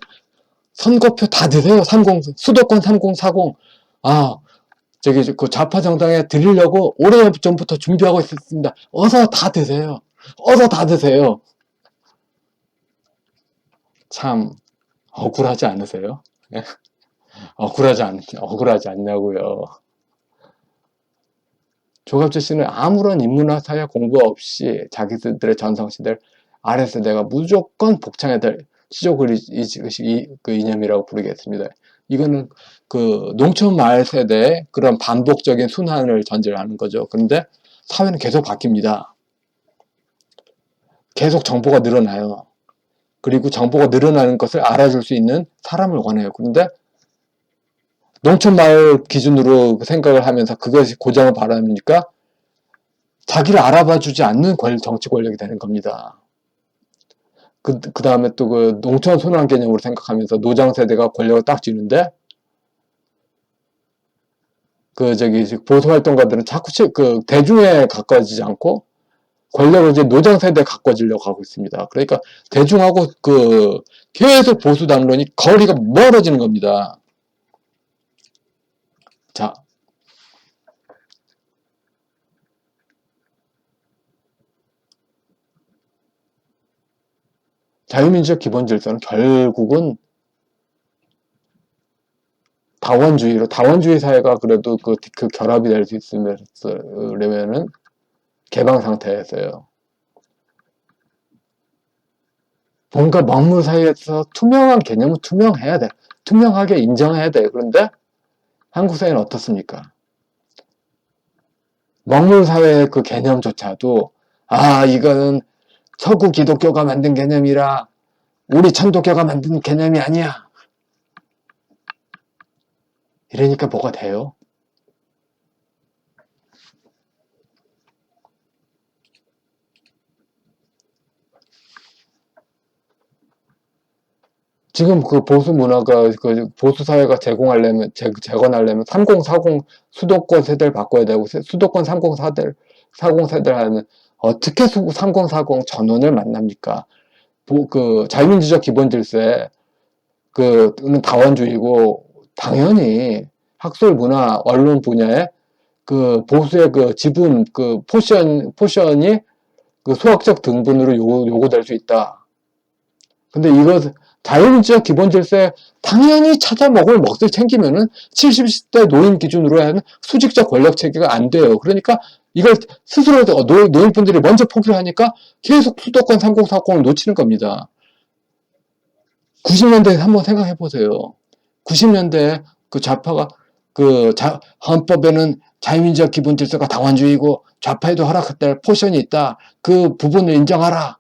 선거표 다 드세요. 수도권 3040. 좌파 정당에 드리려고 오래전부터 준비하고 있었습니다. 어서 다 드세요. 어서 다 드세요. 참 억울하지 않으세요? 억울하지 않냐고요. 조갑재 씨는 아무런 인문학 사회 공부 없이 자기들의 전성시대를 아래서 내가 무조건 복창해야 될 시조글 이념이라고 부르겠습니다. 이거는 농촌 마을 세대의 그런 반복적인 순환을 전제하는 거죠. 그런데 사회는 계속 바뀝니다. 계속 정보가 늘어나요. 그리고 정보가 늘어나는 것을 알아줄 수 있는 사람을 원해요. 그런데 농촌 마을 기준으로 생각을 하면서 그것이 고정을 바라니까 자기를 알아봐주지 않는 정치 권력이 되는 겁니다. 그 다음에 또 농촌 순환 개념으로 생각하면서 노장 세대가 권력을 딱 쥐는데 보수 활동가들은 자꾸 대중에 가까워지지 않고 권력을 이제 노정세대에 가꿔주려고 하고 있습니다. 그러니까 대중하고 계속 보수 담론이 거리가 멀어지는 겁니다. 자, 자유민주적 기본질서는 결국은 다원주의 사회가 그래도 그 결합이 될 수 있으려면은 개방 상태에서요. 뭔가 먹물 사이에서 투명한 개념은 투명해야 돼. 투명하게 인정해야 돼. 그런데 한국 사회는 어떻습니까? 먹물 사회의 그 개념조차도 이거는 서구 기독교가 만든 개념이라 우리 천도교가 만든 개념이 아니야. 이러니까 뭐가 돼요? 지금 그 보수 문화가 보수 사회가 재건하려면 3040 수도권 세대를 바꿔야 되고 수도권 3040 세대를 하면 어떻게 3040 전원을 만납니까? 자유민주적 기본질서에 는 다원주의고 당연히 학술 문화 언론 분야에 보수의 지분 포션이 수학적 등분으로 요구될 수 있다. 근데 이거 자유민주적 기본질서에 당연히 찾아먹을 몫을 챙기면은 70대 노인 기준으로 하는 수직적 권력 체계가 안 돼요. 그러니까 이걸 스스로 노인분들이 먼저 포기를 하니까 계속 수도권 3040을 놓치는 겁니다. 90년대에 한번 생각해 보세요. 90년대에 좌파가 헌법에는 자유민주적 기본질서가 다원주의고 좌파에도 허락할 포션이 있다. 그 부분을 인정하라.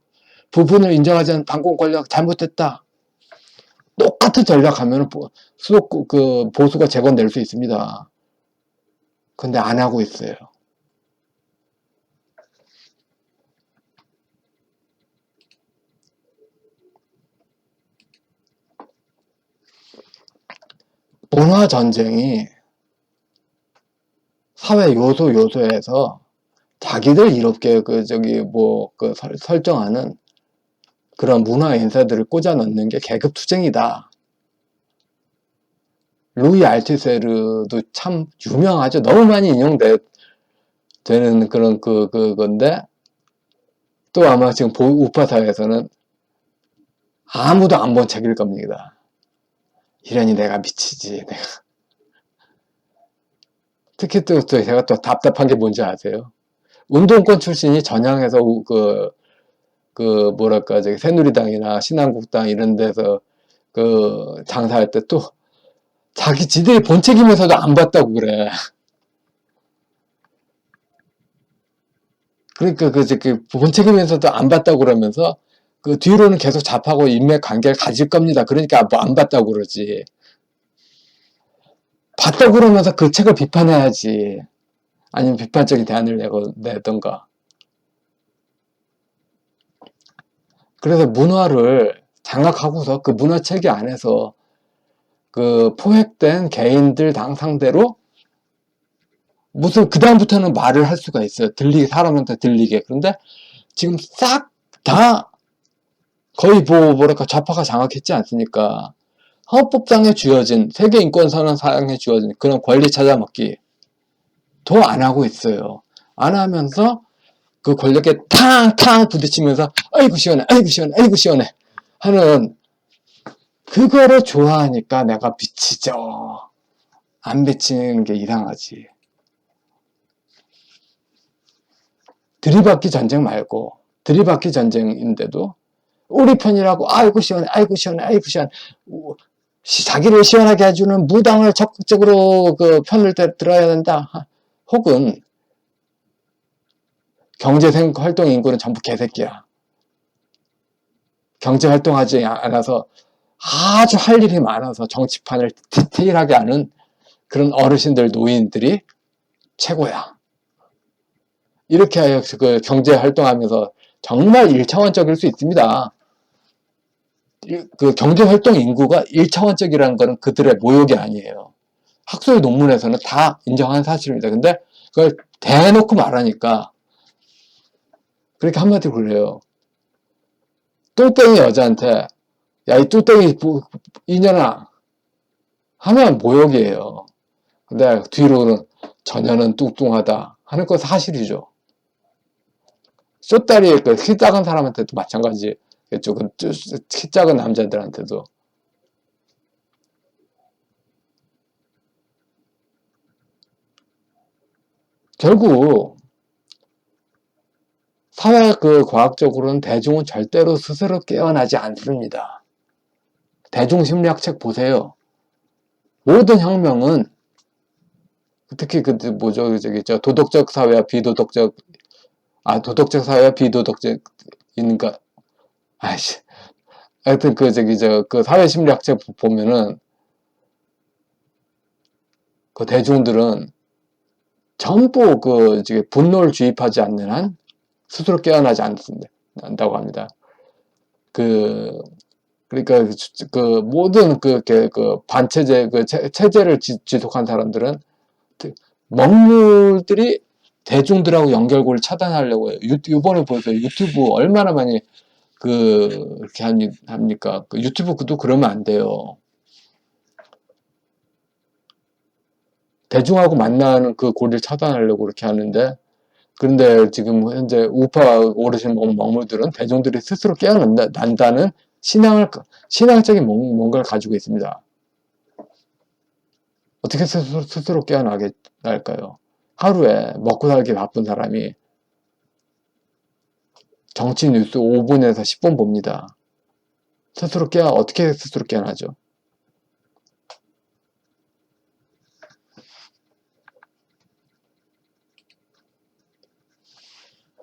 부분을 인정하지 않은 반공 권력 잘못됐다. 똑같은 전략하면 보수가 재건될 수 있습니다. 근데 안 하고 있어요. 문화전쟁이 사회 요소에서 자기들 이롭게 설정하는 그런 문화 인사들을 꽂아 넣는 게 계급투쟁이다. 루이 알티세르도 참 유명하죠. 너무 많이 인용되는 그런 건데, 또 아마 지금 우파 사회에서는 아무도 안 본 책일 겁니다. 이러니 내가 미치지. 특히 또 제가 또 답답한 게 뭔지 아세요? 운동권 출신이 전향해서 새누리당이나 신한국당 이런 데서 장사할 때 또 지들이 본책이면서도 안 봤다고 그래. 그러니까 본책이면서도 안 봤다고 그러면서 뒤로는 계속 좌파하고 인맥 관계를 가질 겁니다. 그러니까 뭐 안 봤다고 그러지. 봤다고 그러면서 그 책을 비판해야지. 아니면 비판적인 대안을 내던가. 그래서 문화를 장악하고서 그 문화체계 안에서 포획된 개인들 상대로 무슨 그다음부터는 말을 할 수가 있어요. 사람한테 들리게. 그런데 지금 싹 다 거의 좌파가 장악했지 않습니까? 헌법상에 주어진 세계인권선언상에 주어진 그런 권리 찾아먹기 더 안 하고 있어요. 안 하면서 그 권력에 탕탕 부딪히면서 아이고 시원해 아이고 시원해 아이고 시원해 하는 그거를 좋아하니까 내가 미치죠. 안 미치는 게 이상하지. 들이받기 전쟁 말고 들이받기 전쟁인데도 우리 편이라고 아이고 시원해 아이고 시원해 아이고 시원해 자기를 시원하게 해주는 무당을 적극적으로 편을 들어야 된다. 혹은 경제활동 인구는 전부 개새끼야. 경제활동하지 않아서 아주 할 일이 많아서 정치판을 디테일하게 아는 그런 어르신들 노인들이 최고야. 이렇게 하여 경제활동하면서 정말 1차원적일 수 있습니다. 경제활동 인구가 1차원적이라는 것은 그들의 모욕이 아니에요. 학술 논문에서는 다 인정한 사실입니다. 근데 그걸 대놓고 말하니까 그렇게 한마디로 그래요. 뚱땡이 여자한테 야, 이 뚱땡이 이년아 하면 모욕이에요. 근데 뒤로는 전혀는 뚱뚱하다 하는 건 사실이죠. 쇼다리 키 작은 사람한테도 마찬가지겠죠. 키 작은 남자들한테도. 결국 사회 과학적으로는 대중은 절대로 스스로 깨어나지 않습니다. 대중심리학 책 보세요. 모든 혁명은 특히 뭐죠, 도덕적 사회와 비도덕적, 도덕적 사회와 비도덕적 있는가, 아이씨, 하여튼 사회심리학 책 보면은 대중들은 전부 분노를 주입하지 않는 한 스스로 깨어나지 않는다고 합니다. 그러니까 모든 반체제 체제를 지속한 사람들은 먹물들이 대중들하고 연결고리를 차단하려고 해요. 이번에 보세요. 유튜브 얼마나 많이 이렇게 합니까? 유튜브도 그러면 안 돼요. 대중하고 만나는 고리를 차단하려고 그렇게 하는데, 그런데 지금 현재 우파 오르신 먹물들은 대중들이 스스로 깨어난다는 신앙적인 뭔가를 가지고 있습니다. 어떻게 스스로 깨어날까요? 하루에 먹고 살기 바쁜 사람이 정치 뉴스 5분에서 10분 봅니다. 어떻게 스스로 깨어나죠?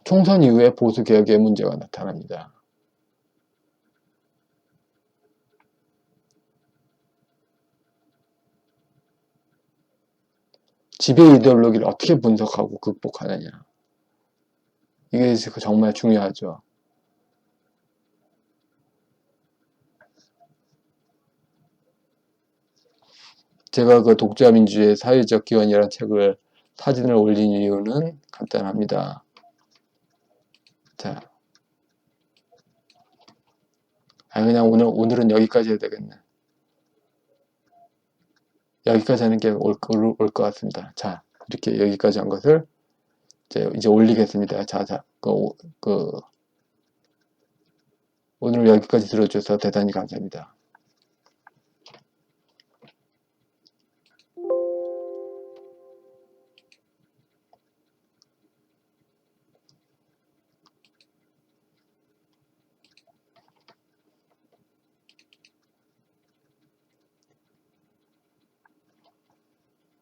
총선 이후에 보수개혁의 문제가 나타납니다. 지배 이데올로기를 어떻게 분석하고 극복하느냐. 이게 정말 중요하죠. 제가 독자민주주의 사회적 기원이라는 책을 사진을 올린 이유는 간단합니다. 자, 그냥 오늘은 여기까지 해야 되겠네. 여기까지 하는 게 올 것 같습니다. 자, 이렇게 여기까지 한 것을 이제 올리겠습니다. 오늘 여기까지 들어주셔서 대단히 감사합니다.